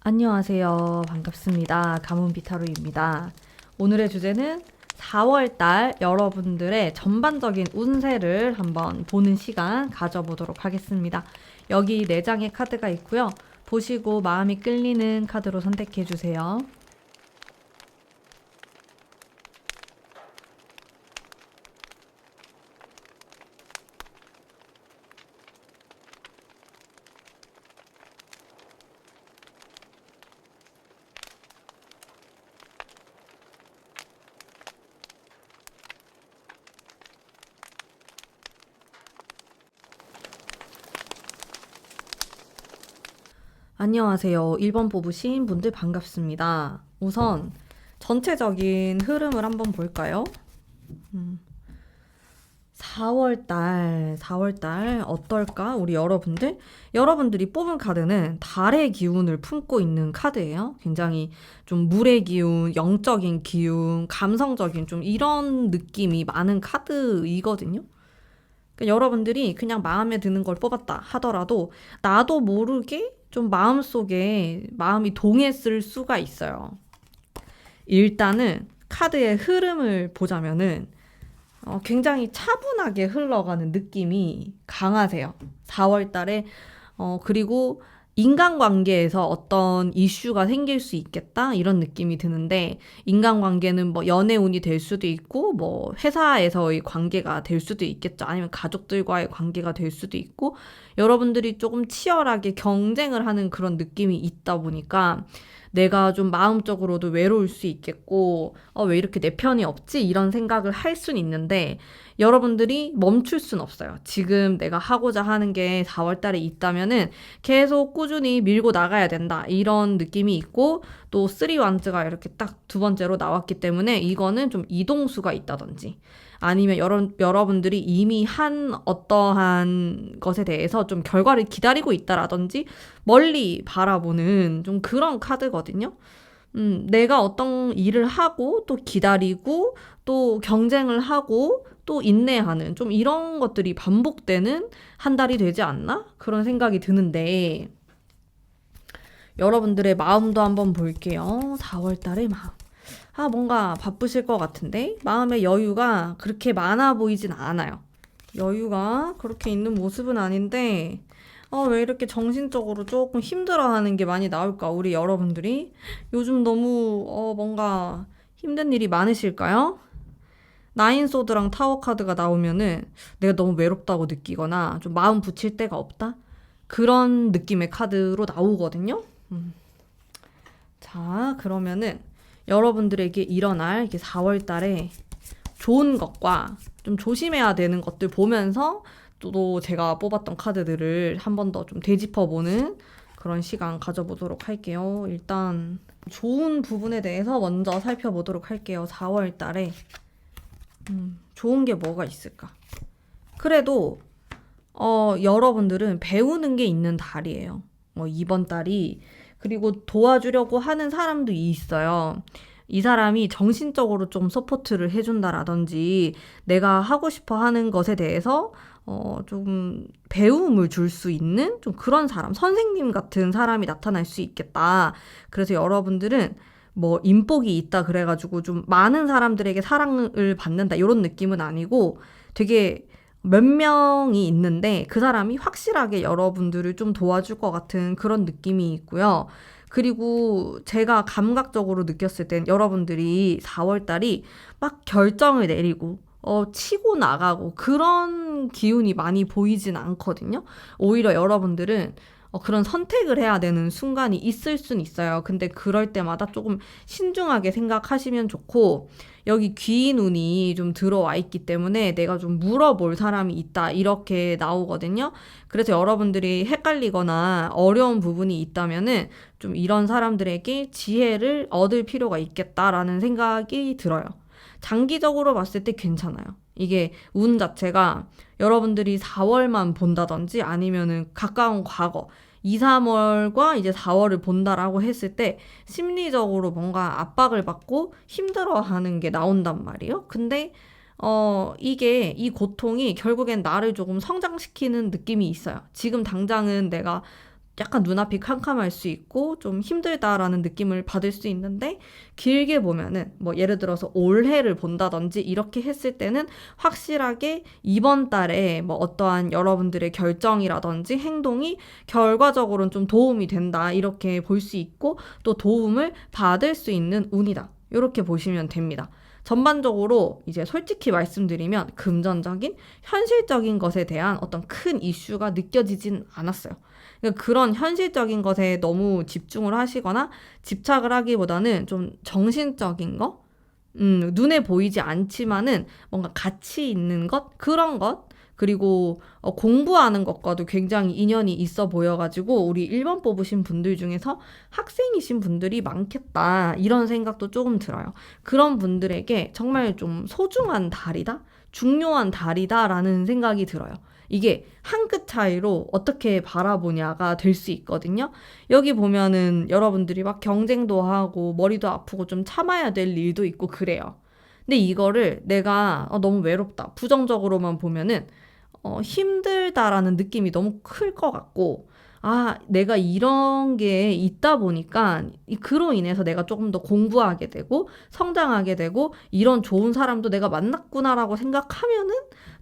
안녕하세요. 반갑습니다. 가문비타로입니다. 오늘의 주제는 4월달 여러분들의 전반적인 운세를 한번 보는 시간 가져보도록 하겠습니다. 여기 4장의 카드가 있고요. 보시고 마음이 끌리는 카드로 선택해 주세요. 안녕하세요. 1번 뽑으신 분들 반갑습니다. 우선 전체적인 흐름을 한번 볼까요? 4월달 어떨까? 우리 여러분들이 뽑은 카드는 달의 기운을 품고 있는 카드예요. 굉장히 좀 물의 기운, 영적인 기운, 감성적인 좀 이런 느낌이 많은 카드이거든요. 그러니까 여러분들이 그냥 마음에 드는 걸 뽑았다 하더라도 나도 모르게 좀 마음속에 마음이 동했을 수가 있어요. 일단은 카드의 흐름을 보자면은 굉장히 차분하게 흘러가는 느낌이 강하세요. 4월 달에 그리고 인간관계에서 어떤 이슈가 생길 수 있겠다 이런 느낌이 드는데 인간관계는 뭐 연애운이 될 수도 있고 뭐 회사에서의 관계가 될 수도 있겠죠. 아니면 가족들과의 관계가 될 수도 있고 여러분들이 조금 치열하게 경쟁을 하는 그런 느낌이 있다 보니까 내가 좀 마음적으로도 외로울 수 있겠고 왜 이렇게 내 편이 없지? 이런 생각을 할 수는 있는데 여러분들이 멈출 순 없어요. 지금 내가 하고자 하는 게 4월 달에 있다면은 계속 꾸준히 밀고 나가야 된다. 이런 느낌이 있고 또 3원즈가 이렇게 딱 두 번째로 나왔기 때문에 이거는 좀 이동수가 있다든지 아니면 여러분들이 이미 한 어떠한 것에 대해서 좀 결과를 기다리고 있다라든지 멀리 바라보는 좀 그런 카드거든요. 내가 어떤 일을 하고 또 기다리고 또 경쟁을 하고 또 인내하는 좀 이런 것들이 반복되는 한 달이 되지 않나? 그런 생각이 드는데 여러분들의 마음도 한번 볼게요. 4월 달의 마음. 뭔가 바쁘실 것 같은데 마음의 여유가 그렇게 많아 보이진 않아요. 여유가 그렇게 있는 모습은 아닌데 왜 이렇게 정신적으로 조금 힘들어하는 게 많이 나올까? 우리 여러분들이 요즘 너무 뭔가 힘든 일이 많으실까요? 나인소드랑 타워 카드가 나오면은 내가 너무 외롭다고 느끼거나 좀 마음 붙일 데가 없다? 그런 느낌의 카드로 나오거든요. 자, 그러면은 여러분들에게 일어날 이렇게 4월 달에 좋은 것과 좀 조심해야 되는 것들 보면서 또 제가 뽑았던 카드들을 한 번 더 좀 되짚어보는 그런 시간 가져보도록 할게요. 일단 좋은 부분에 대해서 먼저 살펴보도록 할게요. 4월 달에 좋은 게 뭐가 있을까? 그래도 여러분들은 배우는 게 있는 달이에요. 이번 달이 그리고 도와주려고 하는 사람도 있어요. 이 사람이 정신적으로 좀 서포트를 해준다라든지 내가 하고 싶어 하는 것에 대해서 좀 배움을 줄 수 있는 좀 그런 사람, 선생님 같은 사람이 나타날 수 있겠다. 그래서 여러분들은 뭐 인복이 있다 그래가지고 좀 많은 사람들에게 사랑을 받는다 이런 느낌은 아니고 되게 몇 명이 있는데 그 사람이 확실하게 여러분들을 좀 도와줄 것 같은 그런 느낌이 있고요. 그리고 제가 감각적으로 느꼈을 땐 여러분들이 4월달이 막 결정을 내리고 치고 나가고 그런 기운이 많이 보이진 않거든요. 오히려 여러분들은 그런 선택을 해야 되는 순간이 있을 순 있어요. 근데 그럴 때마다 조금 신중하게 생각하시면 좋고 여기 귀인 운이 좀 들어와 있기 때문에 내가 좀 물어볼 사람이 있다 이렇게 나오거든요. 그래서 여러분들이 헷갈리거나 어려운 부분이 있다면은 좀 이런 사람들에게 지혜를 얻을 필요가 있겠다라는 생각이 들어요. 장기적으로 봤을 때 괜찮아요. 이게 운 자체가 여러분들이 4월만 본다든지 아니면은 가까운 과거 2, 3월과 이제 4월을 본다라고 했을 때 심리적으로 뭔가 압박을 받고 힘들어하는 게 나온단 말이에요. 근데 이게 이 고통이 결국엔 나를 조금 성장시키는 느낌이 있어요. 지금 당장은 내가 약간 눈앞이 캄캄할 수 있고 좀 힘들다라는 느낌을 받을 수 있는데 길게 보면은 뭐 예를 들어서 올해를 본다든지 이렇게 했을 때는 확실하게 이번 달에 뭐 어떠한 여러분들의 결정이라든지 행동이 결과적으로는 좀 도움이 된다 이렇게 볼 수 있고 또 도움을 받을 수 있는 운이다 이렇게 보시면 됩니다. 전반적으로 이제 솔직히 말씀드리면 금전적인 현실적인 것에 대한 어떤 큰 이슈가 느껴지진 않았어요. 그러니까 그런 현실적인 것에 너무 집중을 하시거나 집착을 하기보다는 좀 정신적인 거? 눈에 보이지 않지만은 뭔가 가치 있는 것? 그런 것? 그리고 공부하는 것과도 굉장히 인연이 있어 보여가지고 우리 1번 뽑으신 분들 중에서 학생이신 분들이 많겠다 이런 생각도 조금 들어요. 그런 분들에게 정말 좀 소중한 달이다? 중요한 달이다라는 생각이 들어요. 이게 한 끗 차이로 어떻게 바라보냐가 될 수 있거든요. 여기 보면은 여러분들이 막 경쟁도 하고 머리도 아프고 좀 참아야 될 일도 있고 그래요. 근데 이거를 내가 너무 외롭다. 부정적으로만 보면은 힘들다라는 느낌이 너무 클 것 같고 내가 이런 게 있다 보니까 그로 인해서 내가 조금 더 공부하게 되고 성장하게 되고 이런 좋은 사람도 내가 만났구나라고 생각하면은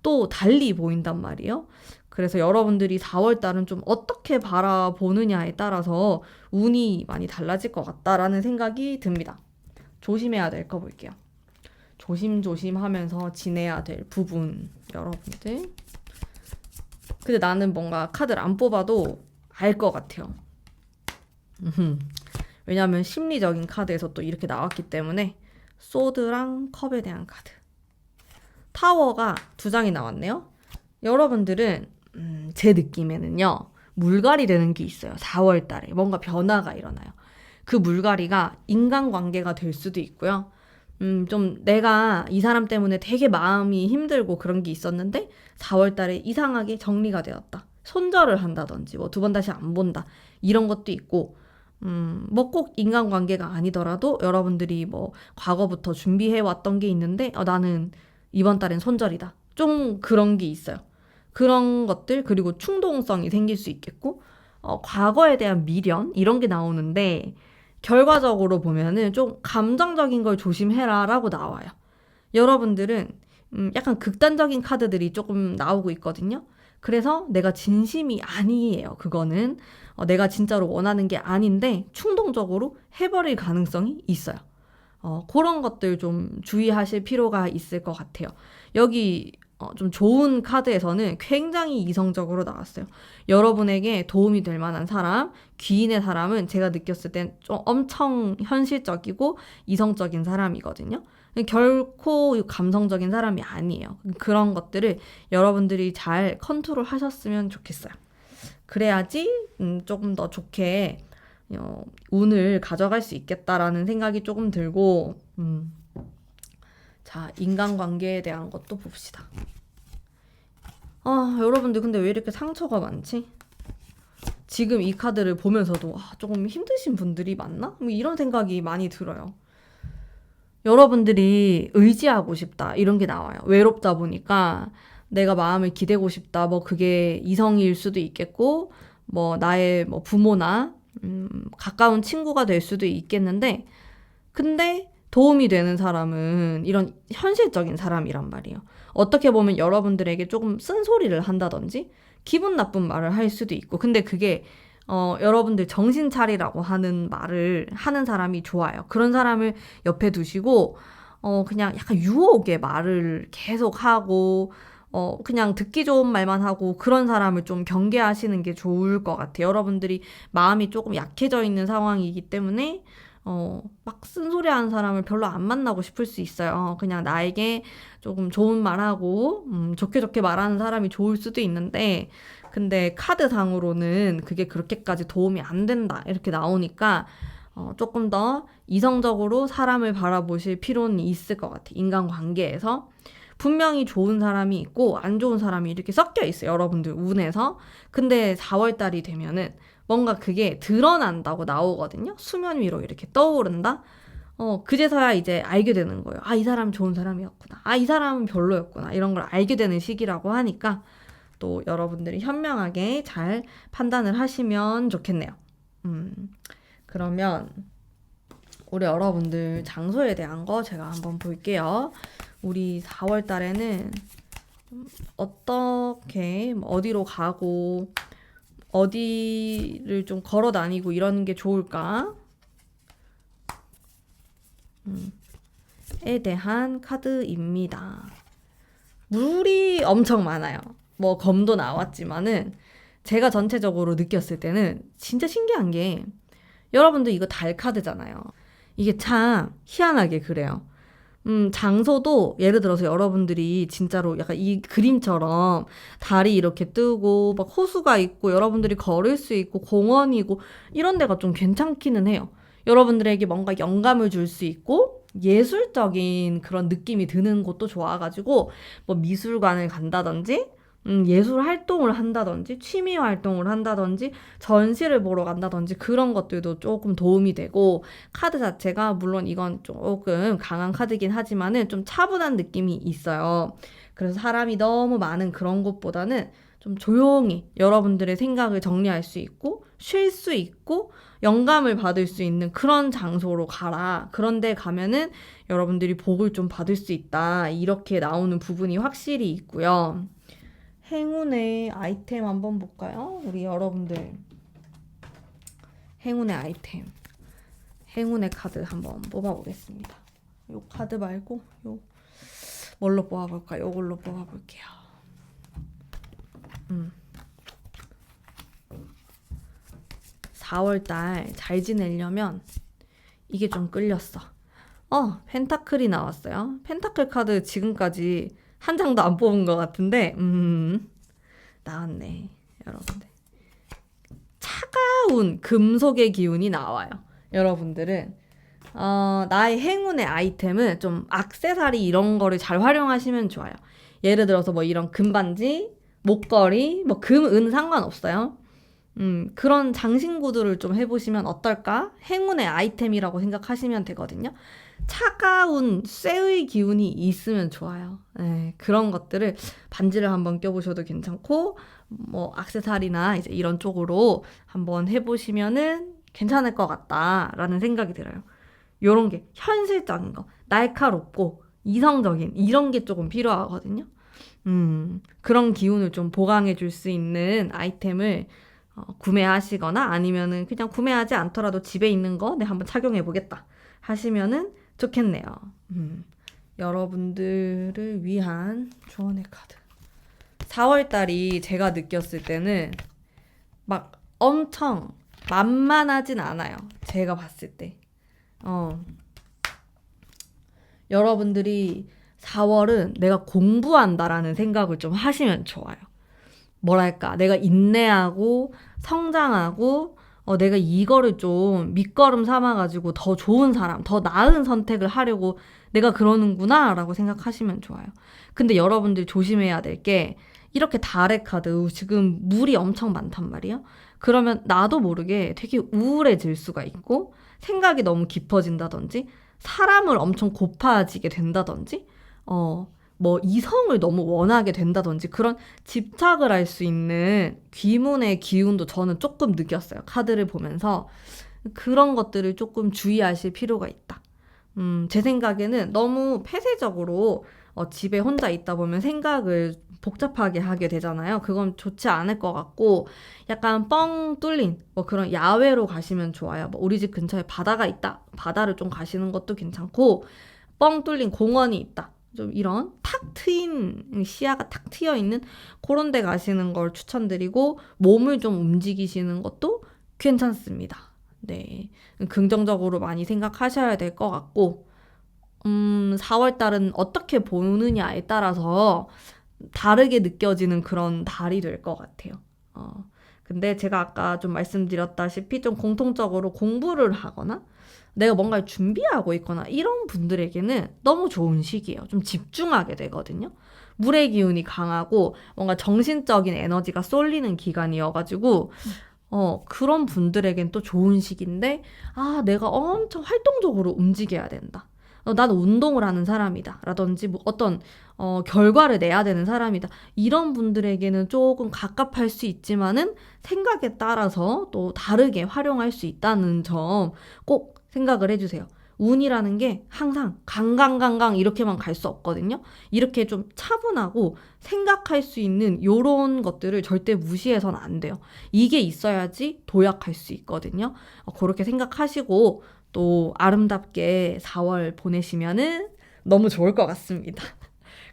또 달리 보인단 말이에요. 그래서 여러분들이 4월 달은 좀 어떻게 바라보느냐에 따라서 운이 많이 달라질 것 같다라는 생각이 듭니다. 조심해야 될 거 볼게요. 조심조심 하면서 지내야 될 부분 여러분들. 근데 나는 뭔가 카드를 안 뽑아도 알 것 같아요. 왜냐면 심리적인 카드에서 또 이렇게 나왔기 때문에 소드랑 컵에 대한 카드. 타워가 2장이 나왔네요. 여러분들은 제 느낌에는요. 물갈이 되는 게 있어요. 4월 달에 뭔가 변화가 일어나요. 그 물갈이가 인간관계가 될 수도 있고요. 좀 내가 이 사람 때문에 되게 마음이 힘들고 그런 게 있었는데 4월 달에 이상하게 정리가 되었다. 손절을 한다든지 뭐 2번 다시 안 본다. 이런 것도 있고 뭐 꼭 인간관계가 아니더라도 여러분들이 뭐 과거부터 준비해왔던 게 있는데 나는 이번 달엔 손절이다. 좀 그런 게 있어요. 그런 것들 그리고 충동성이 생길 수 있겠고 과거에 대한 미련 이런 게 나오는데 결과적으로 보면은 좀 감정적인 걸 조심해라 라고 나와요. 여러분들은 약간 극단적인 카드들이 조금 나오고 있거든요. 그래서 내가 진심이 아니에요. 그거는 내가 진짜로 원하는 게 아닌데 충동적으로 해버릴 가능성이 있어요. 그런 것들 좀 주의하실 필요가 있을 것 같아요. 여기 좀 좋은 카드에서는 굉장히 이성적으로 나왔어요. 여러분에게 도움이 될 만한 사람, 귀인의 사람은 제가 느꼈을 땐 좀 엄청 현실적이고 이성적인 사람이거든요. 결코 감성적인 사람이 아니에요. 그런 것들을 여러분들이 잘 컨트롤 하셨으면 좋겠어요. 그래야지 조금 더 좋게 운을 가져갈 수 있겠다라는 생각이 조금 들고 자, 인간관계에 대한 것도 봅시다. 여러분들 근데 왜 이렇게 상처가 많지? 지금 이 카드를 보면서도 조금 힘드신 분들이 많나? 뭐 이런 생각이 많이 들어요. 여러분들이 의지하고 싶다 이런 게 나와요. 외롭다 보니까 내가 마음을 기대고 싶다. 뭐 그게 이성일 수도 있겠고 뭐 나의 뭐 부모나 가까운 친구가 될 수도 있겠는데 근데 도움이 되는 사람은 이런 현실적인 사람이란 말이에요. 어떻게 보면 여러분들에게 조금 쓴소리를 한다든지 기분 나쁜 말을 할 수도 있고 근데 그게 여러분들 정신 차리라고 하는 말을 하는 사람이 좋아요. 그런 사람을 옆에 두시고 그냥 약간 유혹의 말을 계속 하고 그냥 듣기 좋은 말만 하고 그런 사람을 좀 경계하시는 게 좋을 것 같아요. 여러분들이 마음이 조금 약해져 있는 상황이기 때문에 막 쓴소리 하는 사람을 별로 안 만나고 싶을 수 있어요. 그냥 나에게 조금 좋은 말하고 좋게 좋게 말하는 사람이 좋을 수도 있는데 근데 카드상으로는 그게 그렇게까지 도움이 안 된다 이렇게 나오니까 조금 더 이성적으로 사람을 바라보실 필요는 있을 것 같아요. 인간관계에서 분명히 좋은 사람이 있고 안 좋은 사람이 이렇게 섞여 있어요. 여러분들 운에서. 근데 4월달이 되면은 뭔가 그게 드러난다고 나오거든요. 수면 위로 이렇게 떠오른다. 그제서야 이제 알게 되는 거예요. 이 사람 좋은 사람이었구나. 이 사람은 별로였구나. 이런 걸 알게 되는 시기라고 하니까 또 여러분들이 현명하게 잘 판단을 하시면 좋겠네요. 그러면 우리 여러분들 장소에 대한 거 제가 한번 볼게요. 우리 4월 달에는 어떻게 어디로 가고 어디를 좀 걸어 다니고 이러는 게 좋을까? 에 대한 카드입니다. 물이 엄청 많아요. 뭐 검도 나왔지만은 제가 전체적으로 느꼈을 때는 진짜 신기한 게 여러분들 이거 달 카드잖아요. 이게 참 희한하게 그래요. 장소도 예를 들어서 여러분들이 진짜로 약간 이 그림처럼 달이 이렇게 뜨고 막 호수가 있고 여러분들이 걸을 수 있고 공원이고 이런 데가 좀 괜찮기는 해요. 여러분들에게 뭔가 영감을 줄 수 있고 예술적인 그런 느낌이 드는 곳도 좋아가지고 뭐 미술관을 간다든지 예술 활동을 한다든지 취미 활동을 한다든지 전시를 보러 간다든지 그런 것들도 조금 도움이 되고 카드 자체가 물론 이건 조금 강한 카드긴 하지만은 좀 차분한 느낌이 있어요. 그래서 사람이 너무 많은 그런 곳보다는 좀 조용히 여러분들의 생각을 정리할 수 있고 쉴 수 있고 영감을 받을 수 있는 그런 장소로 가라. 그런데 가면은 여러분들이 복을 좀 받을 수 있다. 이렇게 나오는 부분이 확실히 있고요. 행운의 아이템 한번 볼까요? 우리 여러분들 행운의 아이템 행운의 카드 한번 뽑아보겠습니다. 요 카드 말고 요 뭘로 뽑아볼까요? 요걸로 뽑아볼게요. 4월달 잘 지내려면 이게 좀 끌렸어. 펜타클이 나왔어요. 펜타클 카드 지금까지 한 장도 안 뽑은 것 같은데 나왔네. 여러분들 차가운 금속의 기운이 나와요. 여러분들은 나의 행운의 아이템은 좀 액세서리 이런 거를 잘 활용하시면 좋아요. 예를 들어서 뭐 이런 금반지, 목걸이, 뭐 금, 은 상관없어요. 그런 장신구들을 좀 해보시면 어떨까? 행운의 아이템이라고 생각하시면 되거든요. 차가운 쇠의 기운이 있으면 좋아요. 네, 그런 것들을 반지를 한번 껴보셔도 괜찮고, 뭐 액세서리나 이제 이런 쪽으로 한번 해보시면은 괜찮을 것 같다라는 생각이 들어요. 요런 게 현실적인 거, 날카롭고 이성적인 이런 게 조금 필요하거든요. 그런 기운을 좀 보강해 줄 수 있는 아이템을 구매하시거나 아니면은 그냥 구매하지 않더라도 집에 있는 거 내 한번 착용해 보겠다 하시면은 좋겠네요. 여러분들을 위한 조언의 카드. 4월달이 제가 느꼈을 때는 막 엄청 만만하진 않아요. 제가 봤을 때. 여러분들이 4월은 내가 공부한다라는 생각을 좀 하시면 좋아요. 뭐랄까, 내가 인내하고 성장하고 내가 이거를 좀 밑거름 삼아가지고 더 좋은 사람, 더 나은 선택을 하려고 내가 그러는구나 라고 생각하시면 좋아요. 근데 여러분들 조심해야 될 게 이렇게 달의 카드, 지금 물이 엄청 많단 말이에요. 그러면 나도 모르게 되게 우울해질 수가 있고 생각이 너무 깊어진다든지 사람을 엄청 고파지게 된다든지 뭐 이성을 너무 원하게 된다든지 그런 집착을 할 수 있는 귀문의 기운도 저는 조금 느꼈어요. 카드를 보면서 그런 것들을 조금 주의하실 필요가 있다. 제 생각에는 너무 폐쇄적으로 집에 혼자 있다 보면 생각을 복잡하게 하게 되잖아요. 그건 좋지 않을 것 같고 약간 뻥 뚫린 뭐 그런 야외로 가시면 좋아요. 뭐 우리 집 근처에 바다가 있다. 바다를 좀 가시는 것도 괜찮고 뻥 뚫린 공원이 있다. 좀 이런 탁 트인 시야가 탁 트여 있는 그런 데 가시는 걸 추천드리고 몸을 좀 움직이시는 것도 괜찮습니다. 네, 긍정적으로 많이 생각하셔야 될 것 같고 4월 달은 어떻게 보느냐에 따라서 다르게 느껴지는 그런 달이 될 것 같아요. 근데 제가 아까 좀 말씀드렸다시피 좀 공통적으로 공부를 하거나 내가 뭔가를 준비하고 있거나 이런 분들에게는 너무 좋은 시기예요. 좀 집중하게 되거든요. 물의 기운이 강하고 뭔가 정신적인 에너지가 쏠리는 기간이어가지고 그런 분들에겐 또 좋은 시기인데 내가 엄청 활동적으로 움직여야 된다. 나는 운동을 하는 사람이다. 라든지 뭐 어떤 결과를 내야 되는 사람이다. 이런 분들에게는 조금 갑갑할 수 있지만은 생각에 따라서 또 다르게 활용할 수 있다는 점 꼭 생각을 해주세요. 운이라는 게 항상 강강강강 이렇게만 갈 수 없거든요. 이렇게 좀 차분하고 생각할 수 있는 요런 것들을 절대 무시해서는 안 돼요. 이게 있어야지 도약할 수 있거든요. 그렇게 생각하시고 또 아름답게 4월 보내시면은 너무 좋을 것 같습니다.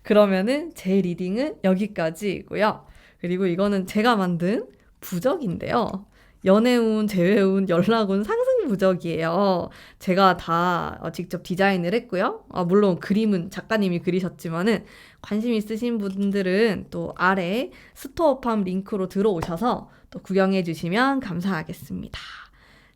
그러면은 제 리딩은 여기까지고요. 그리고 이거는 제가 만든 부적인데요. 연애운, 재회운, 연락운, 상승 부적이에요. 제가 다 직접 디자인을 했고요. 물론 그림은 작가님이 그리셨지만은 관심 있으신 분들은 또 아래 스토어팜 링크로 들어오셔서 또 구경해 주시면 감사하겠습니다.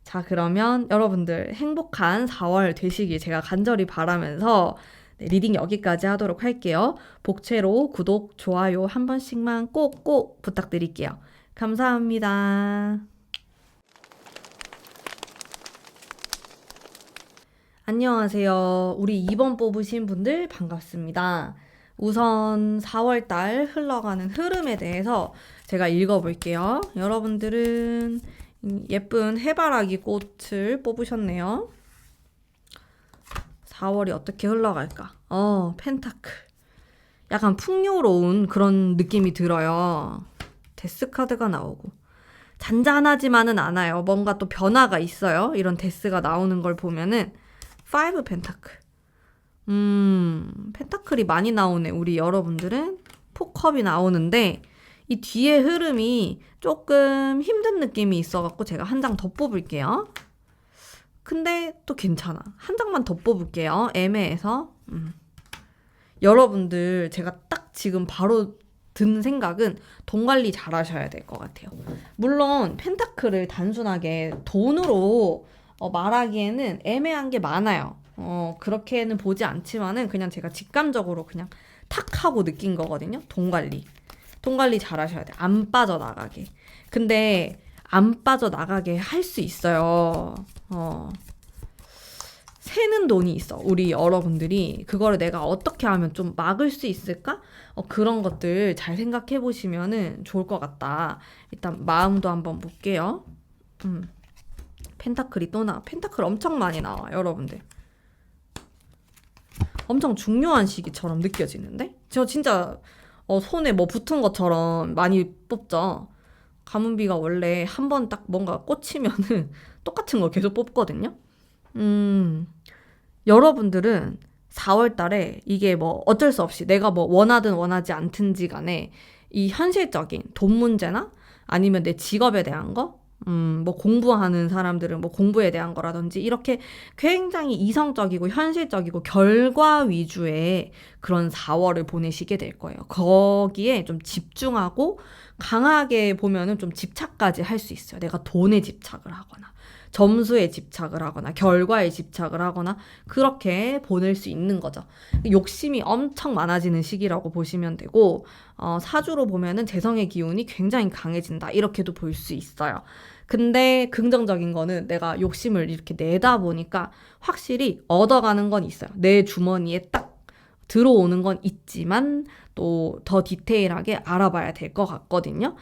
자, 그러면 여러분들 행복한 4월 되시길 제가 간절히 바라면서 리딩 여기까지 하도록 할게요. 복채로 구독, 좋아요 한 번씩만 꼭꼭 부탁드릴게요. 감사합니다. 안녕하세요. 우리 2번 뽑으신 분들 반갑습니다. 우선 4월달 흘러가는 흐름에 대해서 제가 읽어볼게요. 여러분들은 예쁜 해바라기 꽃을 뽑으셨네요. 4월이 어떻게 흘러갈까? 펜타클. 약간 풍요로운 그런 느낌이 들어요. 데스 카드가 나오고. 잔잔하지만은 않아요. 뭔가 또 변화가 있어요. 이런 데스가 나오는 걸 보면은 5 펜타클. 펜타클이 많이 나오네. 우리 여러분들은 포컵이 나오는데 이 뒤에 흐름이 조금 힘든 느낌이 있어갖고 제가 한 장 더 뽑을게요. 근데 또 괜찮아. 한 장만 더 뽑을게요. 애매해서. 여러분들 제가 딱 지금 바로 든 생각은 돈 관리 잘 하셔야 될 것 같아요. 물론 펜타클을 단순하게 돈으로 말하기에는 애매한 게 많아요. 그렇게는 보지 않지만은 그냥 제가 직감적으로 그냥 탁 하고 느낀 거거든요. 돈 관리. 돈 관리 잘 하셔야 돼. 안 빠져나가게. 근데 안 빠져나가게 할 수 있어요. 새는 돈이 있어. 우리 여러분들이 그거를 내가 어떻게 하면 좀 막을 수 있을까? 그런 것들 잘 생각해 보시면은 좋을 것 같다. 일단 마음도 한번 볼게요. 펜타클이 또 나와. 펜타클 엄청 많이 나와, 여러분들. 엄청 중요한 시기처럼 느껴지는데? 저 진짜 손에 뭐 붙은 것처럼 많이 뽑죠. 가문비가 원래 한 번 딱 뭔가 꽂히면은 똑같은 거 계속 뽑거든요. 여러분들은 4월 달에 이게 뭐 어쩔 수 없이 내가 뭐 원하든 원하지 않든지 간에 이 현실적인 돈 문제나 아니면 내 직업에 대한 거, 뭐 공부하는 사람들은 뭐 공부에 대한 거라든지 이렇게 굉장히 이성적이고 현실적이고 결과 위주의 그런 4월을 보내시게 될 거예요. 거기에 좀 집중하고 강하게 보면은 좀 집착까지 할 수 있어요. 내가 돈에 집착을 하거나 점수에 집착을 하거나 결과에 집착을 하거나 그렇게 보낼 수 있는 거죠. 욕심이 엄청 많아지는 시기라고 보시면 되고 사주로 보면은 재성의 기운이 굉장히 강해진다 이렇게도 볼 수 있어요. 근데 긍정적인 거는 내가 욕심을 이렇게 내다 보니까 확실히 얻어가는 건 있어요. 내 주머니에 딱 들어오는 건 있지만 또 더 디테일하게 알아봐야 될 것 같거든요.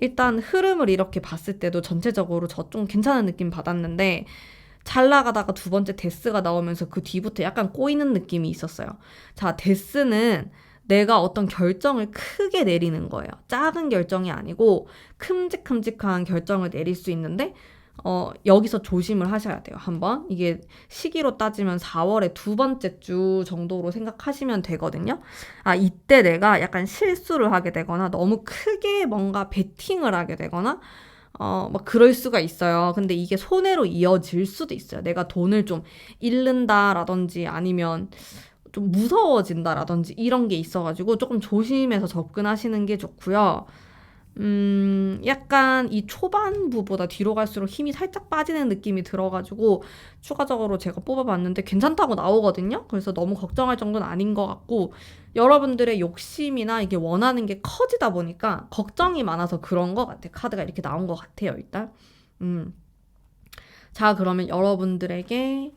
일단 흐름을 이렇게 봤을 때도 전체적으로 저 좀 괜찮은 느낌 받았는데 잘 나가다가 두 번째 데스가 나오면서 그 뒤부터 약간 꼬이는 느낌이 있었어요. 자, 데스는 내가 어떤 결정을 크게 내리는 거예요. 작은 결정이 아니고 큼직큼직한 결정을 내릴 수 있는데 여기서 조심을 하셔야 돼요. 한번 이게 시기로 따지면 4월의 두 번째 주 정도로 생각하시면 되거든요. 이때 내가 약간 실수를 하게 되거나 너무 크게 뭔가 베팅을 하게 되거나 막 그럴 수가 있어요. 근데 이게 손해로 이어질 수도 있어요. 내가 돈을 좀 잃는다라든지 아니면 좀 무서워진다라든지 이런 게 있어가지고 조금 조심해서 접근하시는 게 좋고요. 약간 이 초반부보다 뒤로 갈수록 힘이 살짝 빠지는 느낌이 들어가지고 추가적으로 제가 뽑아봤는데 괜찮다고 나오거든요. 그래서 너무 걱정할 정도는 아닌 것 같고 여러분들의 욕심이나 이게 원하는 게 커지다 보니까 걱정이 많아서 그런 것 같아요. 카드가 이렇게 나온 것 같아요, 일단. 자, 그러면 여러분들에게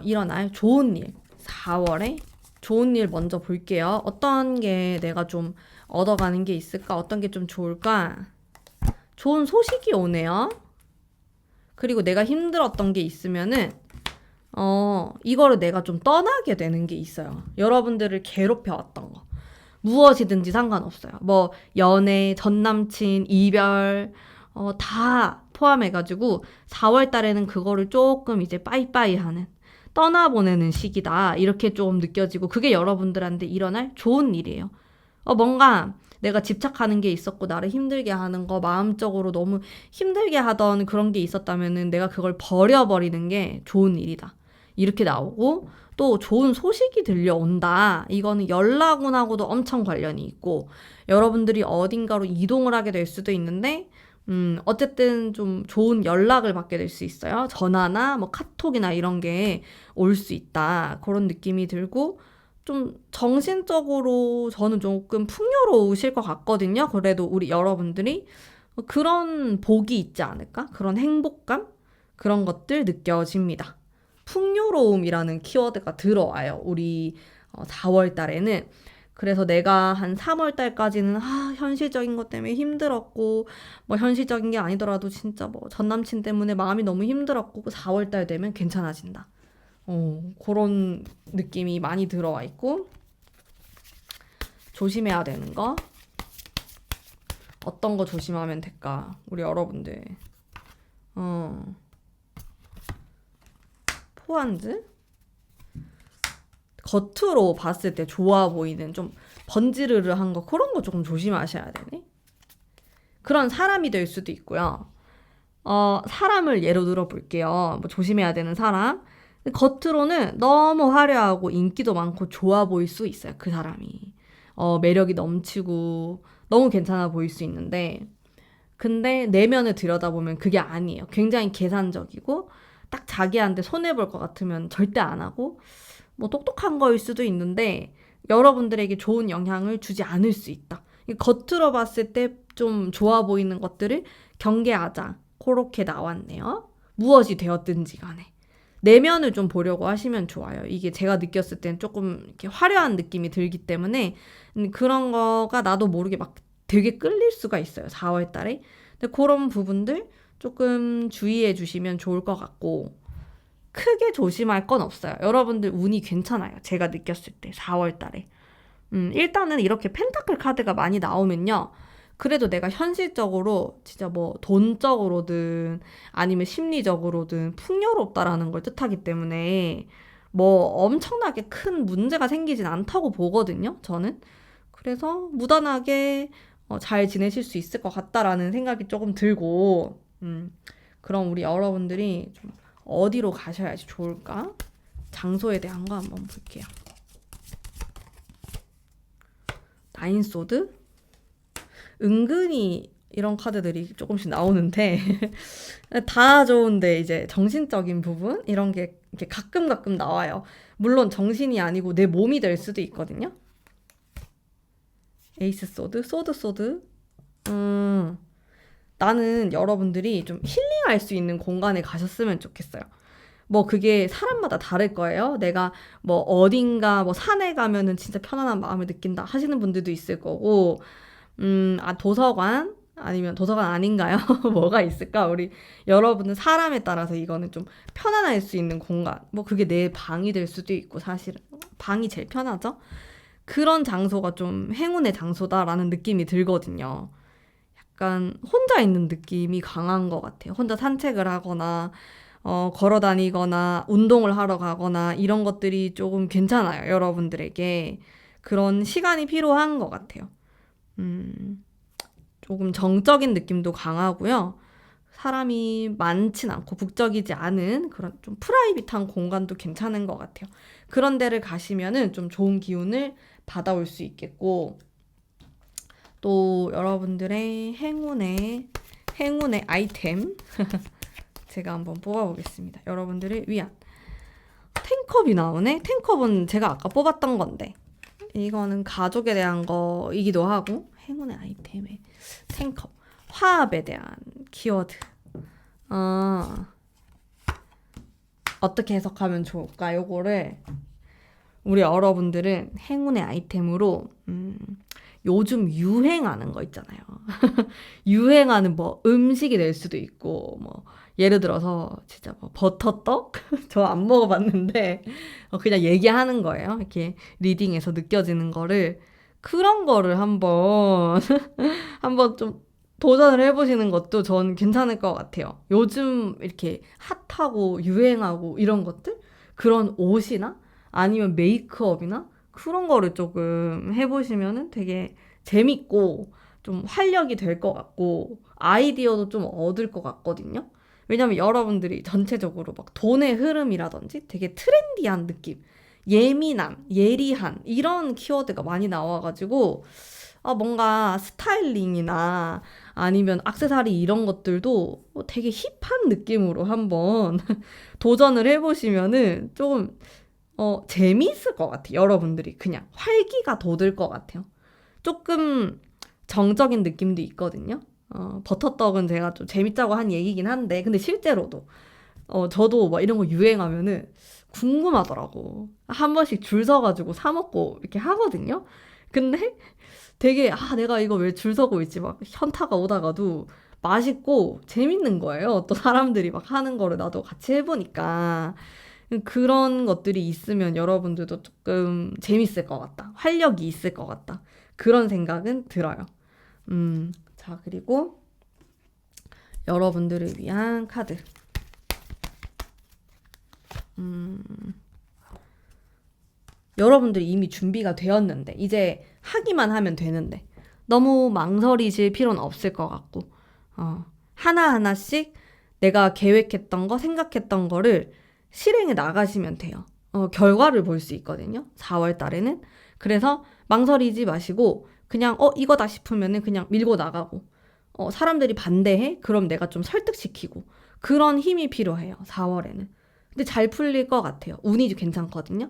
일어날 좋은 일, 4월에 좋은 일 먼저 볼게요. 어떤 게 내가 좀 얻어가는 게 있을까? 어떤 게 좀 좋을까? 좋은 소식이 오네요. 그리고 내가 힘들었던 게 있으면은 이거를 내가 좀 떠나게 되는 게 있어요. 여러분들을 괴롭혀왔던 거. 무엇이든지 상관없어요. 뭐 연애, 전남친, 이별 다 포함해가지고 4월 달에는 그거를 조금 이제 빠이빠이 하는 떠나보내는 시기다. 이렇게 좀 느껴지고 그게 여러분들한테 일어날 좋은 일이에요. 뭔가 내가 집착하는 게 있었고 나를 힘들게 하는 거 마음적으로 너무 힘들게 하던 그런 게 있었다면은 내가 그걸 버려버리는 게 좋은 일이다. 이렇게 나오고 또 좋은 소식이 들려온다. 이거는 연락운하고도 엄청 관련이 있고 여러분들이 어딘가로 이동을 하게 될 수도 있는데 어쨌든 좀 좋은 연락을 받게 될 수 있어요. 전화나 뭐 카톡이나 이런 게 올 수 있다. 그런 느낌이 들고 좀 정신적으로 저는 조금 풍요로우실 것 같거든요. 그래도 우리 여러분들이 그런 복이 있지 않을까? 그런 행복감? 그런 것들 느껴집니다. 풍요로움이라는 키워드가 들어와요. 우리 4월 달에는. 그래서 내가 한 3월 달까지는 현실적인 것 때문에 힘들었고 뭐 현실적인 게 아니더라도 진짜 뭐 전남친 때문에 마음이 너무 힘들었고 4월 달 되면 괜찮아진다. 그런 느낌이 많이 들어와 있고 조심해야 되는 거 어떤 거 조심하면 될까? 우리 여러분들 포안즈? 겉으로 봤을 때 좋아 보이는 좀 번지르르한 거 그런 거 조금 조심하셔야 되네. 그런 사람이 될 수도 있고요. 사람을 예로 들어 볼게요. 뭐 조심해야 되는 사람. 겉으로는 너무 화려하고 인기도 많고 좋아 보일 수 있어요. 그 사람이. 매력이 넘치고 너무 괜찮아 보일 수 있는데 근데 내면을 들여다보면 그게 아니에요. 굉장히 계산적이고 딱 자기한테 손해볼 것 같으면 절대 안 하고 뭐 똑똑한 거일 수도 있는데 여러분들에게 좋은 영향을 주지 않을 수 있다. 겉으로 봤을 때 좀 좋아 보이는 것들을 경계하자. 그렇게 나왔네요. 무엇이 되었든지 간에. 내면을 좀 보려고 하시면 좋아요. 이게 제가 느꼈을 땐 조금 이렇게 화려한 느낌이 들기 때문에 그런 거가 나도 모르게 막 되게 끌릴 수가 있어요. 4월 달에. 근데 그런 부분들 조금 주의해 주시면 좋을 것 같고 크게 조심할 건 없어요. 여러분들 운이 괜찮아요. 제가 느꼈을 때 4월 달에. 일단은 이렇게 펜타클 카드가 많이 나오면요. 그래도 내가 현실적으로 진짜 뭐 돈적으로든 아니면 심리적으로든 풍요롭다라는 걸 뜻하기 때문에 뭐 엄청나게 큰 문제가 생기진 않다고 보거든요. 저는. 그래서 무난하게 잘 지내실 수 있을 것 같다라는 생각이 조금 들고 그럼 우리 여러분들이 좀 어디로 가셔야지 좋을까? 장소에 대한 거 한번 볼게요. 나인소드? 은근히 이런 카드들이 조금씩 나오는데 다 좋은데 이제 정신적인 부분 이런 게 이렇게 가끔 나와요. 물론 정신이 아니고 내 몸이 될 수도 있거든요. 에이스 소드, 소드. 나는 여러분들이 좀 힐링할 수 있는 공간에 가셨으면 좋겠어요. 뭐 그게 사람마다 다를 거예요. 내가 뭐 어딘가 뭐 산에 가면은 진짜 편안한 마음을 느낀다 하시는 분들도 있을 거고 도서관? 아니면 도서관 아닌가요? 뭐가 있을까? 우리 여러분은 사람에 따라서 이거는 좀 편안할 수 있는 공간. 뭐 그게 내 방이 될 수도 있고 사실은 방이 제일 편하죠? 그런 장소가 좀 행운의 장소다라는 느낌이 들거든요. 약간 혼자 있는 느낌이 강한 것 같아요. 혼자 산책을 하거나 걸어 다니거나 운동을 하러 가거나 이런 것들이 조금 괜찮아요. 여러분들에게. 그런 시간이 필요한 것 같아요. 조금 정적인 느낌도 강하고요. 사람이 많진 않고 북적이지 않은 그런 좀 프라이빗한 공간도 괜찮은 것 같아요. 그런 데를 가시면은 좀 좋은 기운을 받아올 수 있겠고 또 여러분들의 행운의 아이템 제가 한번 뽑아보겠습니다. 여러분들을 위한 탱컵이 나오네. 탱컵은 제가 아까 뽑았던 건데 이거는 가족에 대한 거이기도 하고 행운의 아이템의 탱컵 화합에 대한 키워드 어떻게 해석하면 좋을까? 요거를 우리 여러분들은 행운의 아이템으로 요즘 유행하는 거 있잖아요. 유행하는 뭐 음식이 될 수도 있고 뭐 예를 들어서 진짜 뭐 버터떡? 저 안 먹어봤는데 그냥 얘기하는 거예요. 이렇게 리딩에서 느껴지는 거를 그런 거를 한번 한번 좀 도전을 해보시는 것도 전 괜찮을 것 같아요. 요즘 이렇게 핫하고 유행하고 이런 것들? 그런 옷이나 아니면 메이크업이나 그런 거를 조금 해보시면은 되게 재밌고 좀 활력이 될 것 같고 아이디어도 좀 얻을 것 같거든요. 왜냐면 여러분들이 전체적으로 막 돈의 흐름이라든지 되게 트렌디한 느낌, 예민한, 예리한 이런 키워드가 많이 나와가지고 뭔가 스타일링이나 아니면 액세서리 이런 것들도 되게 힙한 느낌으로 한번 도전을 해보시면은 조금 재미있을 것 같아요. 여러분들이 그냥 활기가 돋을 것 같아요. 조금 정적인 느낌도 있거든요. 버터떡은 제가 좀 재밌자고 한 얘기긴 한데, 근데 실제로도, 저도 막 이런 거 유행하면은 궁금하더라고. 한 번씩 줄 서가지고 사먹고 이렇게 하거든요. 근데 되게, 내가 이거 왜 줄 서고 있지? 막 현타가 오다가도 맛있고 재밌는 거예요. 또 사람들이 막 하는 거를 나도 같이 해보니까. 그런 것들이 있으면 여러분들도 조금 재밌을 것 같다. 활력이 있을 것 같다. 그런 생각은 들어요. 자, 그리고 여러분들을 위한 카드. 여러분들이 이미 준비가 되었는데, 이제 하기만 하면 되는데, 너무 망설이실 필요는 없을 것 같고, 하나하나씩 내가 계획했던 거, 생각했던 거를 실행해 나가시면 돼요. 결과를 볼 수 있거든요. 4월 달에는. 그래서 망설이지 마시고, 그냥, 이거다 싶으면은 그냥 밀고 나가고, 사람들이 반대해? 그럼 내가 좀 설득시키고, 그런 힘이 필요해요. 4월에는. 근데 잘 풀릴 것 같아요. 운이 괜찮거든요.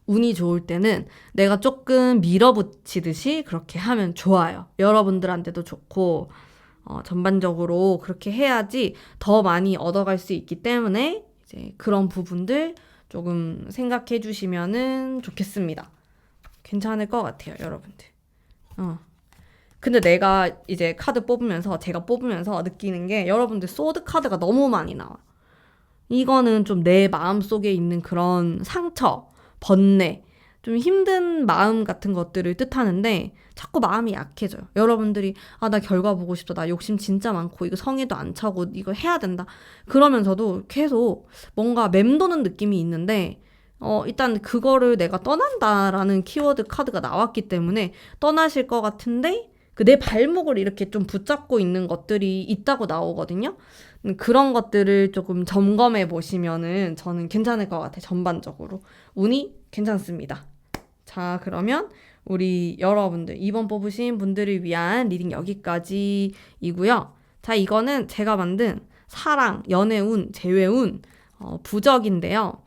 운이 좋을 때는 내가 조금 밀어붙이듯이 그렇게 하면 좋아요. 여러분들한테도 좋고, 전반적으로 그렇게 해야지 더 많이 얻어갈 수 있기 때문에 이제 그런 부분들 조금 생각해 주시면은 좋겠습니다. 괜찮을 것 같아요, 여러분들. 근데 내가 이제 제가 뽑으면서 느끼는 게 여러분들 소드 카드가 너무 많이 나와. 이거는 좀 내 마음속에 있는 그런 상처, 번뇌, 좀 힘든 마음 같은 것들을 뜻하는데 자꾸 마음이 약해져요. 여러분들이 나 결과 보고 싶다. 나 욕심 진짜 많고 이거 성에도 안 차고 이거 해야 된다. 그러면서도 계속 뭔가 맴도는 느낌이 있는데 일단 그거를 내가 떠난다라는 키워드 카드가 나왔기 때문에 떠나실 것 같은데 그 내 발목을 이렇게 좀 붙잡고 있는 것들이 있다고 나오거든요. 그런 것들을 조금 점검해 보시면은 저는 괜찮을 것 같아요. 전반적으로. 운이 괜찮습니다. 자, 그러면 우리 여러분들, 이번 뽑으신 분들을 위한 리딩 여기까지이고요. 자, 이거는 제가 만든 사랑, 연애운, 재회운, 부적인데요.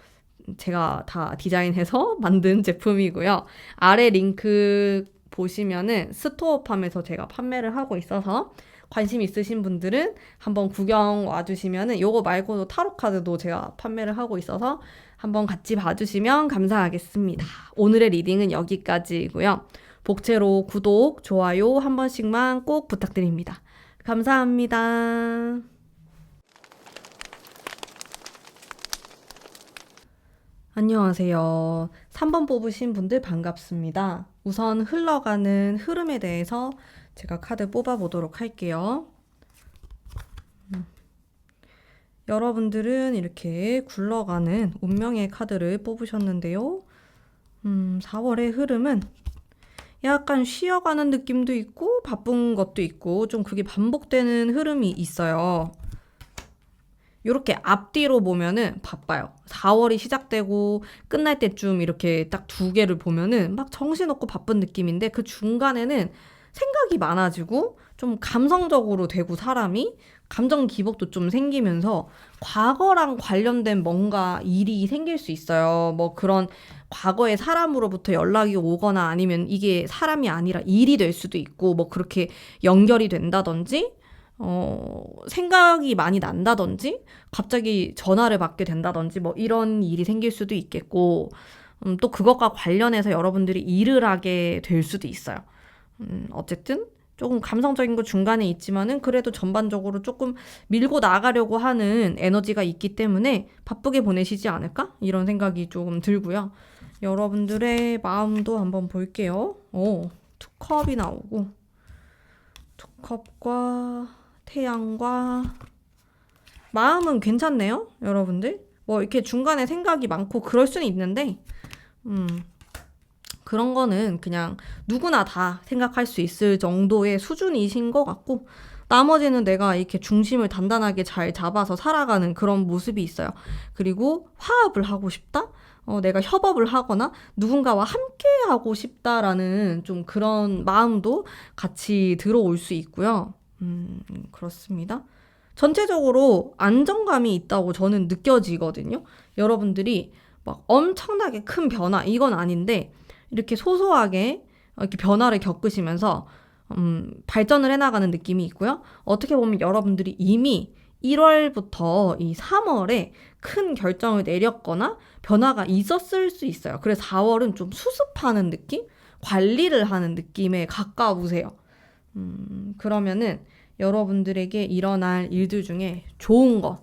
제가 다 디자인해서 만든 제품이고요. 아래 링크 보시면은 스토어팜에서 제가 판매를 하고 있어서 관심 있으신 분들은 한번 구경 와주시면은 요거 말고도 타로 카드도 제가 판매를 하고 있어서 한번 같이 봐주시면 감사하겠습니다. 오늘의 리딩은 여기까지이고요. 복채로 구독, 좋아요 한 번씩만 꼭 부탁드립니다. 감사합니다. 안녕하세요. 3번 뽑으신 분들 반갑습니다. 우선 흘러가는 흐름에 대해서 제가 카드 뽑아보도록 할게요. 여러분들은 이렇게 굴러가는 운명의 카드를 뽑으셨는데요. 4월의 흐름은 약간 쉬어가는 느낌도 있고 바쁜 것도 있고 좀 그게 반복되는 흐름이 있어요. 이렇게 앞뒤로 보면은 바빠요. 4월이 시작되고 끝날 때쯤 이렇게 딱 두 개를 보면은 막 정신없고 바쁜 느낌인데 그 중간에는 생각이 많아지고 좀 감성적으로 되고 사람이 감정 기복도 좀 생기면서 과거랑 관련된 뭔가 일이 생길 수 있어요. 뭐 그런 과거의 사람으로부터 연락이 오거나 아니면 이게 사람이 아니라 일이 될 수도 있고 뭐 그렇게 연결이 된다든지 생각이 많이 난다든지 갑자기 전화를 받게 된다든지 뭐 이런 일이 생길 수도 있겠고 또 그것과 관련해서 여러분들이 일을 하게 될 수도 있어요. 어쨌든 조금 감성적인 거 중간에 있지만은 그래도 전반적으로 조금 밀고 나가려고 하는 에너지가 있기 때문에 바쁘게 보내시지 않을까? 이런 생각이 조금 들고요. 여러분들의 마음도 한번 볼게요. 투컵이 나오고 투컵과 태양과 마음은 괜찮네요, 여러분들. 뭐 이렇게 중간에 생각이 많고 그럴 수는 있는데 그런 거는 그냥 누구나 다 생각할 수 있을 정도의 수준이신 것 같고 나머지는 내가 이렇게 중심을 단단하게 잘 잡아서 살아가는 그런 모습이 있어요. 그리고 화합을 하고 싶다? 내가 협업을 하거나 누군가와 함께 하고 싶다라는 좀 그런 마음도 같이 들어올 수 있고요. 그렇습니다. 전체적으로 안정감이 있다고 저는 느껴지거든요. 여러분들이 막 엄청나게 큰 변화, 이건 아닌데 이렇게 소소하게 이렇게 변화를 겪으시면서 발전을 해나가는 느낌이 있고요. 어떻게 보면 여러분들이 이미 1월부터 이 3월에 큰 결정을 내렸거나 변화가 있었을 수 있어요. 그래서 4월은 좀 수습하는 느낌? 관리를 하는 느낌에 가까우세요. 그러면은 여러분들에게 일어날 일들 중에 좋은 거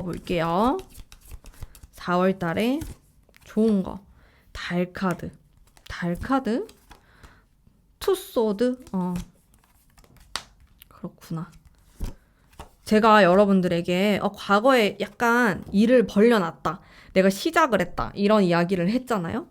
볼게요. 4월 달에 좋은 거. 달 카드. 투소드? 그렇구나. 제가 여러분들에게 과거에 약간 일을 벌려놨다. 내가 시작을 했다. 이런 이야기를 했잖아요.